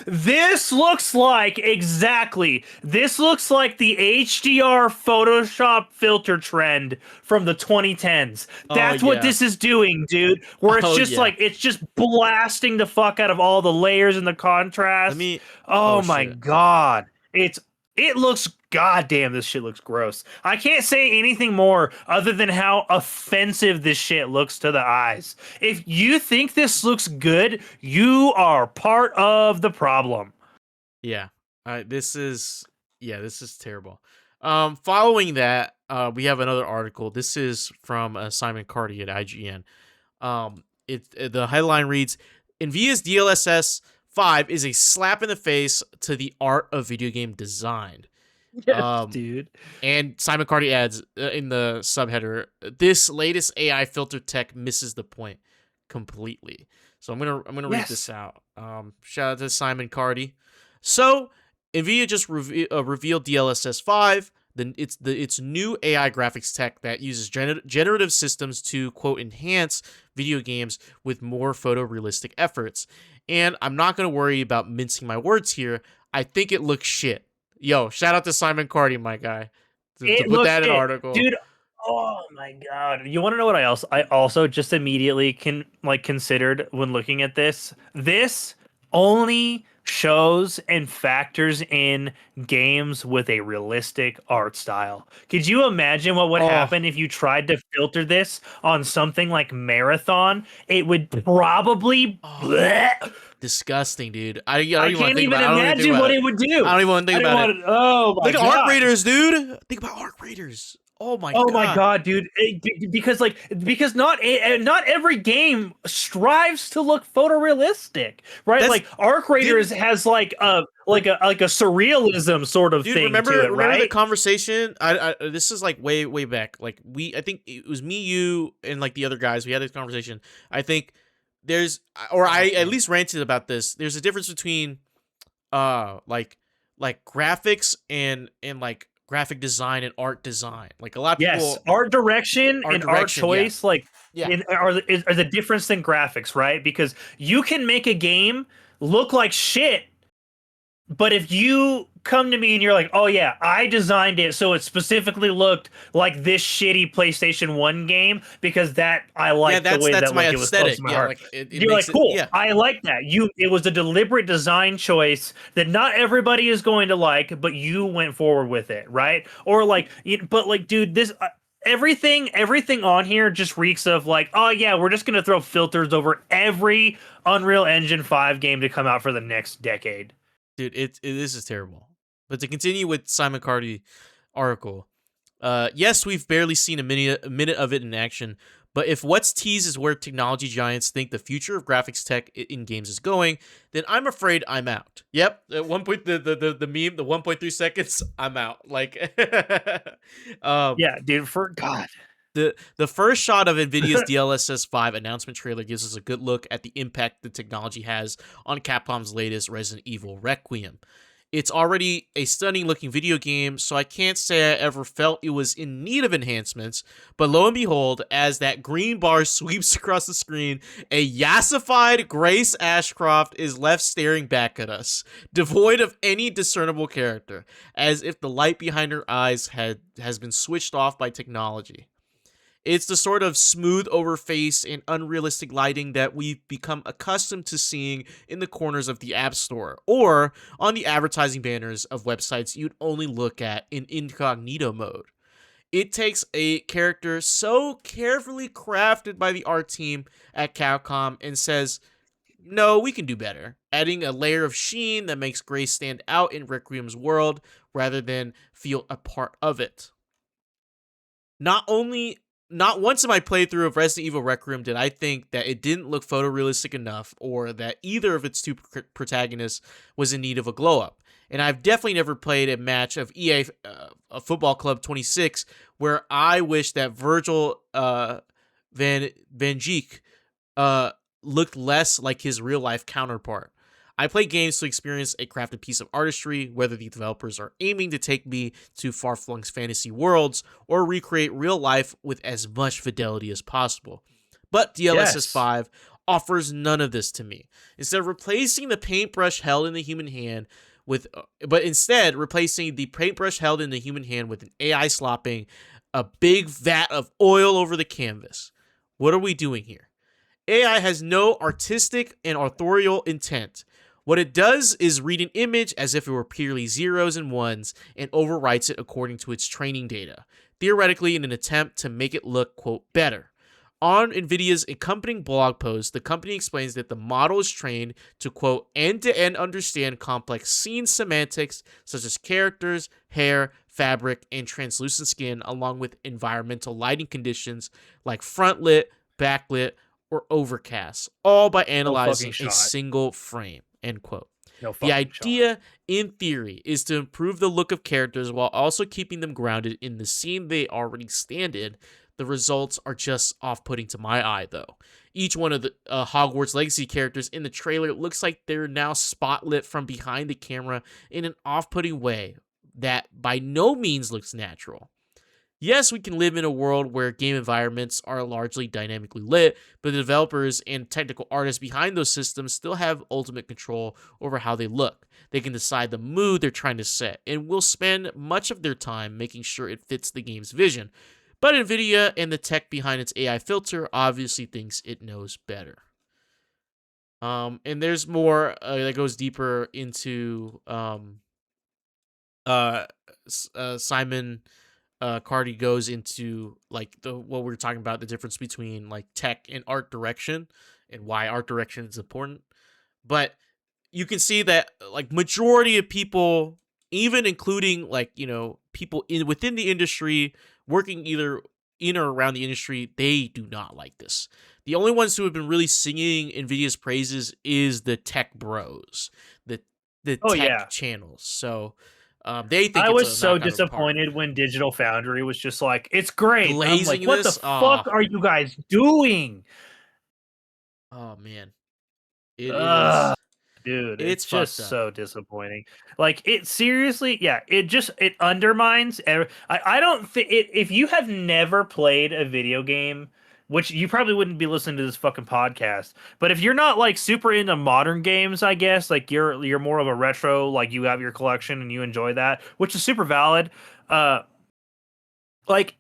This looks like exactly. This looks like the HDR Photoshop filter trend from the 2010s. Oh That's what yeah. this is doing, dude. Where it's Oh just yeah. like it's just blasting the fuck out of all the layers and the Let contrast. me. Oh Oh my shit. God. It looks goddamn. This shit looks gross. I can't say anything more other than how offensive this shit looks to the eyes. If you think this looks good, you are part of the problem. Yeah. This is this is terrible. Following that, we have another article. This is from Simon Carty at IGN. The headline reads: Nvidia's DLSS 5 is a slap in the face to the art of video game design. Yes, Um, dude. and Simon Carty adds in the subheader, this latest AI filter tech misses the point completely. So I'm gonna read this Yes. out. Shout out to Simon Carty. So Nvidia just revealed DLSS 5. It's new AI graphics tech that uses generative systems to quote enhance video games with more photorealistic efforts. And I'm not gonna worry about mincing my words here. I think it looks shit. Yo, shout out to Simon Carty, my guy, to It put looks that in an shit, article. dude. Oh my God. You want to know what I also just immediately considered when looking at this? This only shows and factors in games with a realistic art style. Could you imagine what would Oh, happen if you tried to filter this on something like Marathon? It would probably oh, bleh. disgusting, dude. I don't I even want to can't think even about it. I don't even think imagine about what it. it would I do. don't even want to I think don't about want it. to. Oh my Look at Arc God. Raiders, dude. Think about Arc Raiders. Oh my Oh my god. God, dude! Because not every game strives to look photorealistic, right? That's Like Arc Raiders didn't has like a surrealism sort of dude. thing to it, Remember the right? conversation? I this is like way back. Like I think it was me, you, and like the other guys. We had this conversation. I think there's or I at Awesome. least ranted about this. There's a difference between uh like graphics and like graphic design and art design. Like a lot of Yes, people art direction art and art direction, yeah. choice like Yeah. are the difference than graphics, right? Because you can make a game look like shit. But if you come to me and you're like, "Oh yeah, I designed it so it specifically looked like this shitty PlayStation 1 game because that I Yeah, liked the way that's that my looked, it was close aesthetic. to my Yeah, heart." like it You're like, makes it "Cool, yeah. I like that." It was a deliberate design choice that not everybody is going to like, but you went forward with it, right? Or like but like dude, this everything on here just reeks of like, "Oh yeah, we're just going to throw filters over every Unreal Engine 5 game to come out for the next decade." Dude, this is terrible. But to continue with Simon Carty article, yes, we've barely seen a minute of it in action, but if what's teased is where technology giants think the future of graphics tech in games is going, then I'm afraid I'm out. Yep, at one point the meme, the 1.3 seconds, I'm out. Like, um, Yeah, dude, for God. the first shot of Nvidia's DLSS 5 announcement trailer gives us a good look at the impact the technology has on Capcom's latest Resident Evil Requiem. It's already a stunning looking video game, so I can't say I ever felt it was in need of enhancements, but lo and behold, as that green bar sweeps across the screen, a yassified Grace Ashcroft is left staring back at us, devoid of any discernible character, as if the light behind her eyes has been switched off by technology. It's the sort of smooth over face and unrealistic lighting that we've become accustomed to seeing in the corners of the App Store or on the advertising banners of websites you'd only look at in incognito mode. It takes a character so carefully crafted by the art team at Capcom and says, no, we can do better, adding a layer of sheen that makes Grace stand out in Requiem's world rather than feel a part of it. Not once in my playthrough of Resident Evil Requiem did I think that it didn't look photorealistic enough or that either of its two protagonists was in need of a glow up. And I've definitely never played a match of EA Football Club 26 where I wish that Virgil Van Dijk looked less like his real life counterpart. I play games to experience a crafted piece of artistry, whether the developers are aiming to take me to far-flung fantasy worlds or recreate real life with as much fidelity as possible. But DLSS Yes. 5 offers none of this to me. Instead of replacing the paintbrush held in the human hand with instead replacing the paintbrush held in the human hand with an AI slopping a big vat of oil over the canvas. What are we doing here? AI has no artistic and authorial intent. What it does is read an image as if it were purely zeros and ones and overwrites it according to its training data, theoretically in an attempt to make it look, quote, better. On NVIDIA's accompanying blog post, the company explains that the model is trained to, quote, end-to-end understand complex scene semantics such as characters, hair, fabric, and translucent skin, along with environmental lighting conditions like front lit, backlit, or overcast, all by No fucking analyzing a shot. single frame, end quote. No The fucking shot. idea, in theory, is to improve the look of characters while also keeping them grounded in the scene they already stand in. The results are just off-putting to my eye, though. Each one of the Hogwarts Legacy characters in the trailer looks like they're now spotlit from behind the camera in an off-putting way that by no means looks natural. Yes, we can live in a world where game environments are largely dynamically lit, but the developers and technical artists behind those systems still have ultimate control over how they look. They can decide the mood they're trying to set, and will spend much of their time making sure it fits the game's vision. But Nvidia and the tech behind its AI filter obviously thinks it knows better. And there's more that goes deeper into uh, Simon Cardi goes into like the what we are talking about, the difference between like tech and art direction and why art direction is important. But you can see that like majority of people, even including like, people in within the industry working either in or around the industry, they do not like this. The only ones who have been really singing Nvidia's praises is the tech bros, the Oh tech yeah. channels. So they think I it's was a so knockout of the park. disappointed when Digital Foundry was just like, it's great. I'm like, Glazing what the this, fuck are you guys doing? oh man, it is Ugh, dude, it's it's fucked just up. so disappointing. Like it seriously, yeah, it undermines I don't think if you have never played a video game, which you probably wouldn't be listening to this fucking podcast, but if you're not like super into modern games, I guess, like you're more of a retro, like you have your collection and you enjoy that, which is super valid. Uh like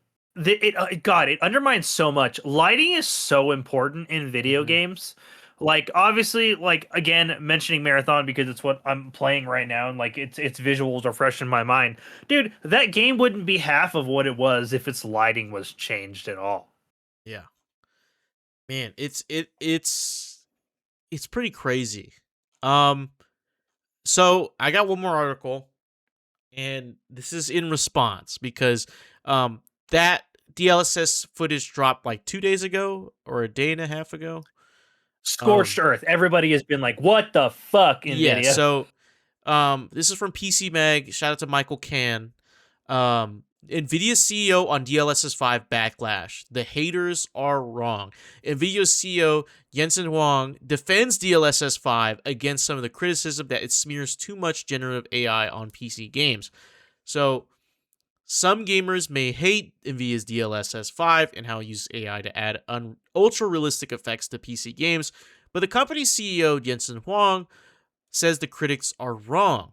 God, it undermines so much. Lighting is so important in video Hmm. games. Like obviously, like again, mentioning Marathon because it's what I'm playing right now, and like its visuals are fresh in my mind. Dude, that game wouldn't be half of what it was if its lighting was changed at all. Yeah, man, it's pretty crazy. Um, so I got one more article, and this is in response because that DLSS footage dropped like 2 days ago or a day and a half ago. Scorched Um, Earth. Everybody has been like, "What the fuck, yeah, Nvidia?" so this is from PC Mag. Shout out to Michael Can. Nvidia CEO on DLSS 5 backlash. The haters are wrong. Nvidia CEO Jensen Huang defends DLSS 5 against some of the criticism that it smears too much generative AI on PC games. So, some gamers may hate Nvidia's DLSS 5 and how it uses AI to add ultra realistic effects to PC games, but the company's CEO Jensen Huang says the critics are wrong.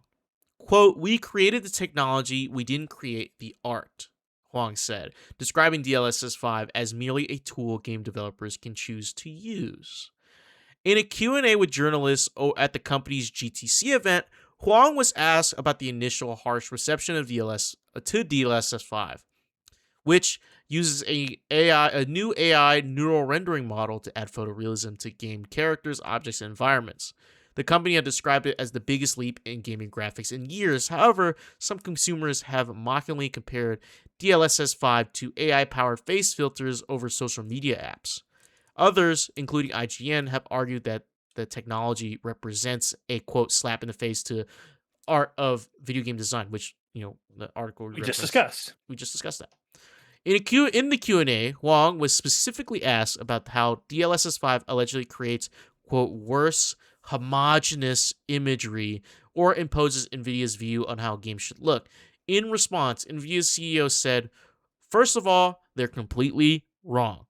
Quote, we created the technology, we didn't create the art, Huang said, describing DLSS 5 as merely a tool game developers can choose to use. In a Q&A with journalists at the company's GTC event, Huang was asked about the initial harsh reception of DLSS 5, which uses a new AI neural rendering model to add photorealism to game characters, objects, and environments. The company had described it as the biggest leap in gaming graphics in years. However, some consumers have mockingly compared DLSS 5 to AI powered face filters over social media apps. Others, including IGN, have argued that the technology represents a quote slap in the face to art of video game design, which, the article we We just referenced. discussed. We just discussed that. In the Q&A, Huang was specifically asked about how DLSS 5 allegedly creates, quote, worse homogeneous imagery or imposes NVIDIA's view on how games should look. In response, NVIDIA's CEO said, first of all, they're completely wrong.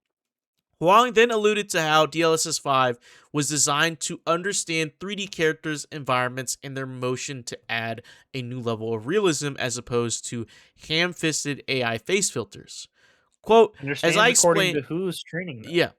Huang then alluded to how DLSS 5 was designed to understand 3D characters' environments and their motion to add a new level of realism as opposed to ham-fisted AI face filters. Quote, as I Understands according explained, to who's training them. yeah,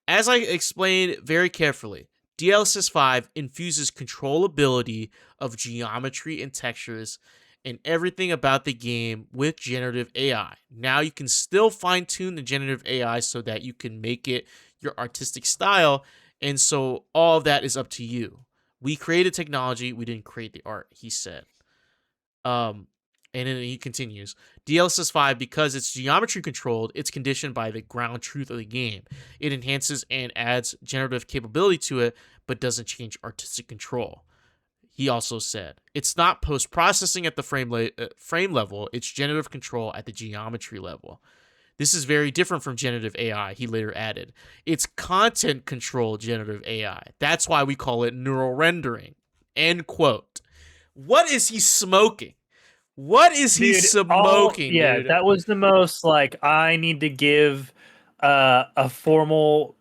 as I explained very carefully, DLSS 5 infuses controllability of geometry and textures and everything about the game with generative AI. Now you can still fine tune the generative AI so that you can make it your artistic style. And so all of that is up to you. We created technology, we didn't create the art, he said. Um, and then he continues, DLSS 5, because it's geometry controlled, it's conditioned by the ground truth of the game. It enhances and adds generative capability to it, but doesn't change artistic control. He also said, it's not post-processing at the frame level, it's generative control at the geometry level. This is very different from generative AI, he later added. It's content control generative AI. That's why we call it neural rendering. End quote. What is he smoking? What is he smoking, dude? That was the most like I need to give a formal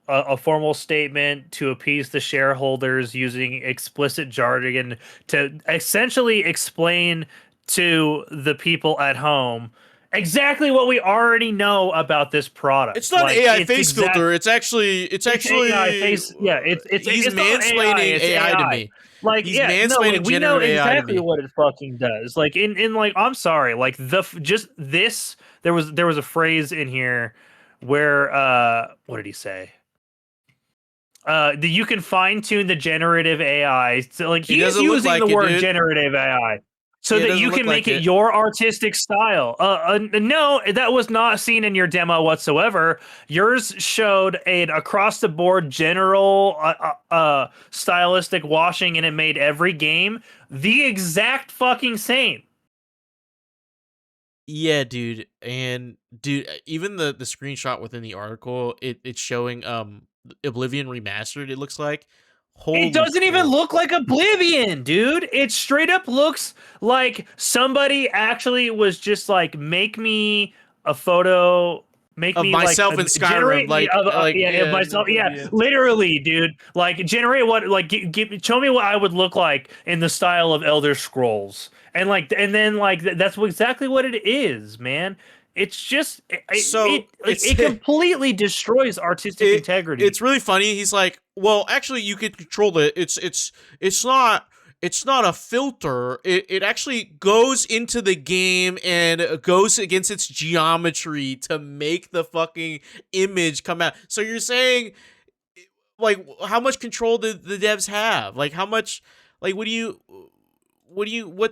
statement to appease the shareholders using explicit jargon to essentially explain to the people at home exactly what we already know about this It's product. not an Like AI it's face exact filter. It's it's AI actually face. Yeah, he's it's not AI. mansplaining It's AI to AI. me. Like He's yeah, no, like mansplaining we know generative AI to exactly me. what it fucking does. Like in like I'm sorry, like just this. There was a phrase in here where what did he say? You can fine tune the generative AI. So like It he's doesn't look using the like it, word dude. generative AI so Yeah, it that doesn't you look can make like it it. your artistic style. No, that was not seen in your demo whatsoever. Yours showed an across the board general stylistic washing, and it made every game the exact fucking same. Yeah, dude. And dude, even the screenshot within the article, it's showing Oblivion remastered, it looks like. It Holy doesn't even cool. look like Oblivion, dude. It straight up looks like somebody actually was just like, make me a photo, make Of me like myself in Skyrim, generate me of yeah of yeah, in myself. Yeah, Oblivion. literally, dude. Like generate what like show me what I would look like in the style of Elder Scrolls, and then like that's exactly what it is, man. It's just So it's it completely destroys artistic it integrity. it's really funny. He's like, well, actually, you can control it. It's not a filter. It actually goes into the game and goes against its geometry to make the fucking image come out. So you're saying, like, how much control did the devs have? Like, how much? Like, what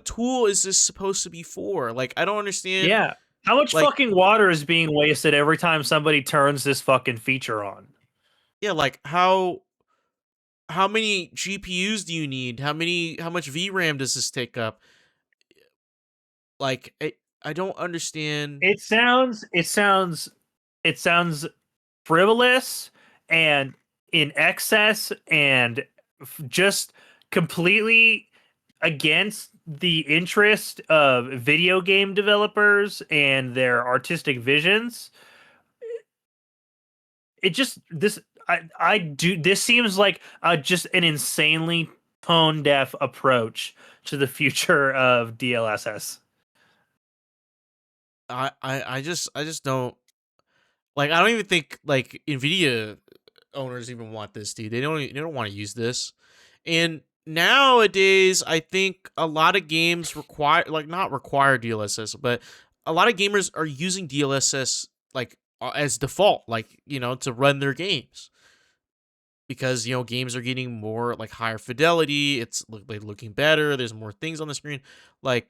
tool is this supposed to be for? Like, I don't understand. Yeah. How much Like, fucking water is being wasted every time somebody turns this fucking feature on? yeah, like how many GPUs do you need? How much VRAM does this take up? Like I don't understand. It sounds frivolous and in excess and just completely against the interest of video game developers and their artistic visions. It just this I do this seems like just an insanely tone deaf approach to the future of DLSS. I just don't like. I don't even think like Nvidia owners even want this, dude. They don't want to use this. And nowadays, I think a lot of games require, like, not require DLSS, but a lot of gamers are using DLSS like as default, like, to run their games, because games are getting more like higher fidelity. It's looking better. There's more things on the screen. Like,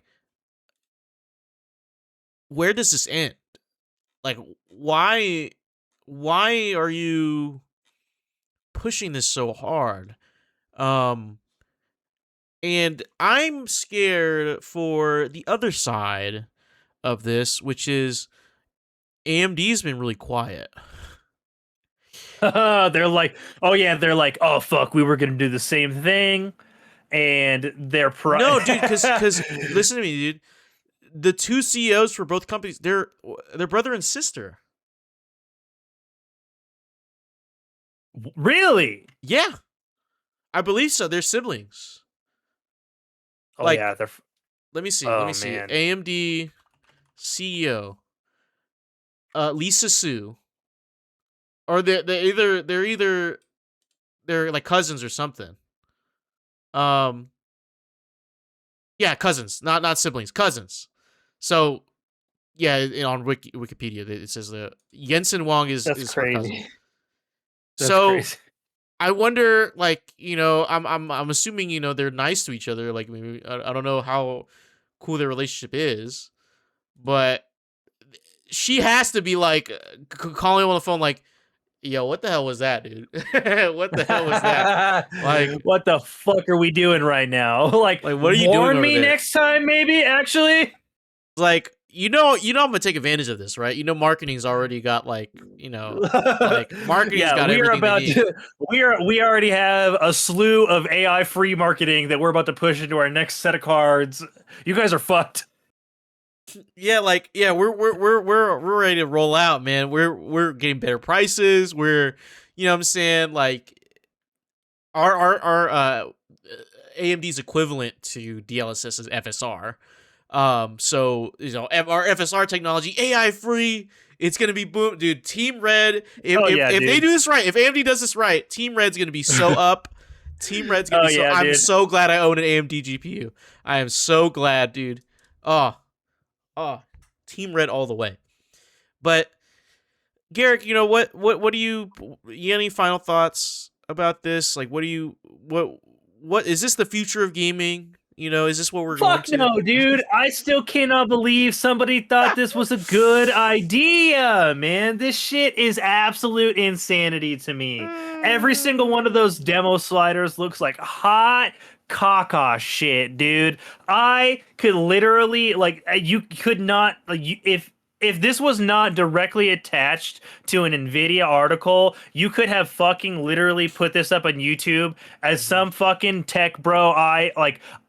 where does this end? Like, why are you pushing this so hard? Um, and I'm scared for the other side of this, which is AMD's been really quiet. They're like, oh yeah, they're like, oh fuck, we were gonna do the same thing, and they're No, dude, because listen to me, dude. The two CEOs for both companies, they're brother and sister. really. Yeah, I believe so. They're siblings. Oh Like, yeah, they're. let me see. Let Oh me see. man. AMD CEO, Lisa Su, or they're like cousins or something. Um, yeah, cousins, not siblings, cousins. So yeah, on Wikipedia it says that Jensen Wong That's is her cousin. crazy. That's So crazy. I wonder, like, I'm assuming, they're nice to each other. Like, maybe I don't know how cool their relationship is, but she has to be like calling him on the phone, like, yo, what the hell was that, dude? What the hell was that? Like, What the fuck are we doing right now? Like, what are you doing warn over me there? next time, maybe. Actually, Like, I'm gonna take advantage of this, right? Marketing's already got like marketing's yeah, got we are everything they about need. to. We already have a slew of AI free marketing that we're about to push into our next set of cards. You guys are fucked. Yeah, like, yeah, we're ready to roll out, man. We're getting better prices. We're, what I'm saying, like, our AMD's equivalent to DLSS is FSR. So our FSR technology, AI free. It's gonna be boom, dude. Team Red. If Oh if yeah, if they dude. do this right, if AMD does this right, Team Red's gonna be so up. Team Red's gonna Oh be so. yeah, I'm dude. so glad I own an AMD GPU. I am so glad, dude. Oh, oh, Team Red all the way. But Garrick, what do you any final thoughts about this? Like, what is this the future of gaming? Is this what we're going Fuck to? no, dude. I still cannot believe somebody thought this was a good idea, man. This shit is absolute insanity to me. Every single one of those demo sliders looks like hot caca shit, dude. I could literally you could not if this was not directly attached to an Nvidia article, you could have fucking literally put this up on YouTube as Mhm. some fucking tech bro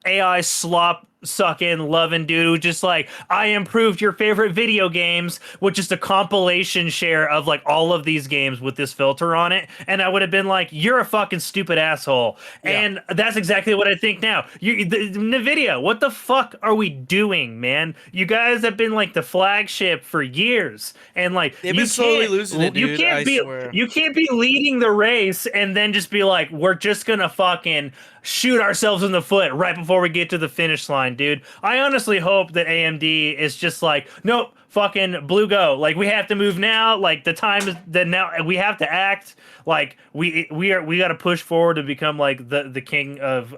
AI slop sucking loving dude who just like I improved your favorite video games with just a compilation share of like all of these games with this filter on it, and I would have been like, you're a fucking stupid asshole. Yeah. And that's exactly what I think now. Nvidia, what the fuck are we doing, man? You guys have been like the flagship for years, and like They've been slowly losing it, dude. I swear. you can't be leading the race and then just be like, we're just gonna fucking shoot ourselves in the foot right before we get to the finish line, dude. I honestly hope that AMD is just like, nope, fucking blue go. Like we have to move now. Like the time is that now we have to act. Like we got to push forward and become like the king of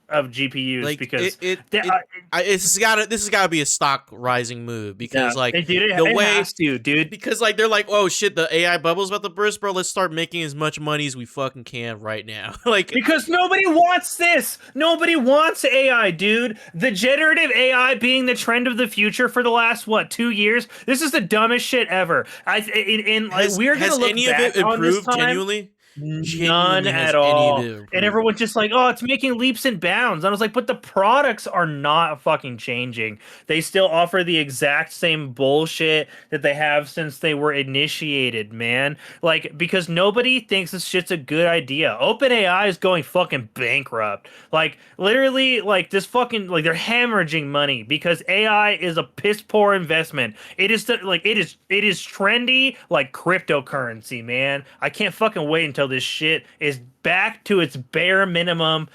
GPUs Like, because they, this has gotta be a stock rising move, yeah, because, like, dude, the it way has to, dude. because, like, they're like, oh shit, the AI bubble's about to burst, bro. Let's start making as much money as we fucking can right now. Like, Because nobody wants this. Nobody wants AI, dude. The generative AI being the trend of the future for the last what 2 years. This is the dumbest shit ever. Like, we're gonna has look any of it back on this improved time. genuinely? None Genuinely, at has any of all. it And improved? everyone's just like, oh, it's making leaps and bounds. And I was like, but the products are not fucking changing. They still offer the exact same bullshit that they have since they were initiated, man. Like, because nobody thinks this shit's a good idea. OpenAI is going fucking bankrupt. Like, literally, like, this fucking, like, they're hemorrhaging money because AI is a piss poor investment. It is trendy like cryptocurrency, man. I can't fucking wait until this shit is back to its bare minimum,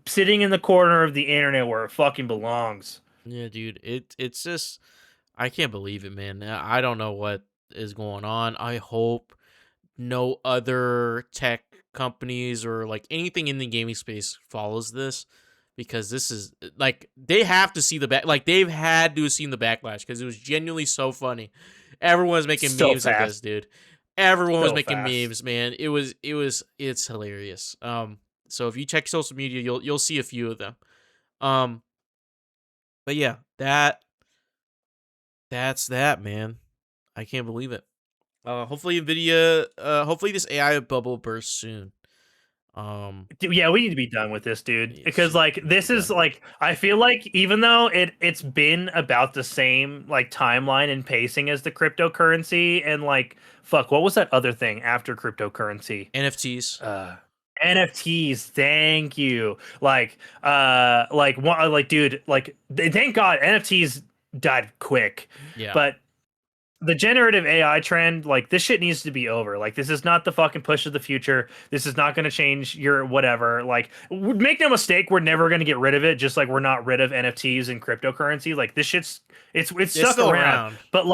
sitting in the corner of the internet where it fucking belongs. Yeah, dude. It's just, I can't believe it, man. I don't know what is going on. I hope no other tech companies or like anything in the gaming space follows this, because this is like, they have to see the back, like, they've had to have seen the backlash, because it was genuinely so funny. Everyone was making So memes of this, fast. dude. Everyone was So making fast. memes, man. It's hilarious. So if you check social media, you'll see a few of them. Um but yeah, that's that, man. I can't believe it. Hopefully Nvidia. Hopefully this AI bubble bursts soon. Yeah, we need to be done with this, dude. It Because should like be this is done. like I feel like even though it's been about the same like timeline and pacing as the cryptocurrency and like fuck, what was that other thing after cryptocurrency? NFTs. Uh NFTs, thank you. Like dude, like thank God NFTs died quick. Yeah. But the generative AI trend, like this shit needs to be over. Like this is not the fucking push of the future. This is not going to change your whatever. Like make no mistake, we're never going to get rid of it. Just like we're not rid of NFTs and cryptocurrency. Like this shit's it's It's stuck still around, around. but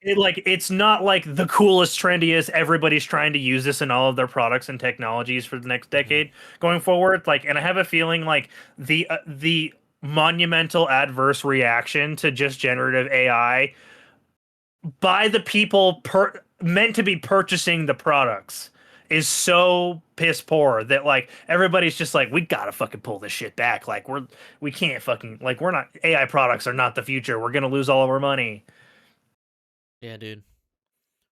it's not like the coolest, trendiest. Everybody's trying to use this in all of their products and technologies for the next Hmm. decade going forward. Like, and I have a feeling like the monumental adverse reaction to just generative AI by the people meant to be purchasing the products is so piss poor that like everybody's just like we gotta fucking pull this shit back. Like we can't fucking like we're not AI products are not the future. We're gonna lose all of our money. Yeah, dude.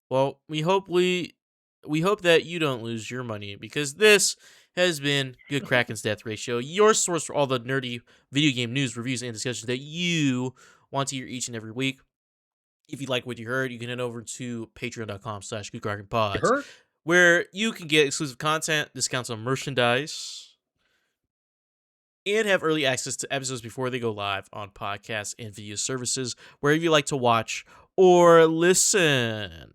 Well, we hope that you don't lose your money because this has been Good Kraken's Death Ratio, your source for all the nerdy video game news, reviews, and discussions that you want to hear each and every week. If you like what you heard, you can head over to patreon.com/GoodKrakenPods, You heard? where you can get exclusive content, discounts on merchandise, and have early access to episodes before they go live on podcasts and video services, wherever you like to watch or listen.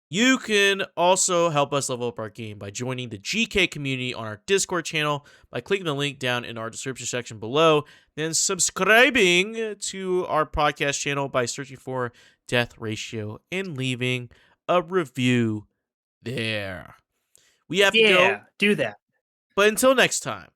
You can also help us level up our game by joining the GK community on our Discord channel by clicking the link down in our description section below, then subscribing to our podcast channel by searching for Death Ratio and leaving a review there. We have to go, Yeah, do that. but until next time,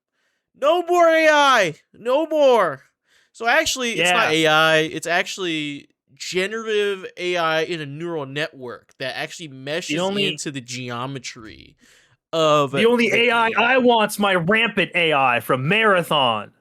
no more AI, no more. So actually, it's not Yeah. AI, it's actually generative AI in a neural network that actually The meshes only into the geometry of the only the AI game. I want's my rampant AI from Marathon.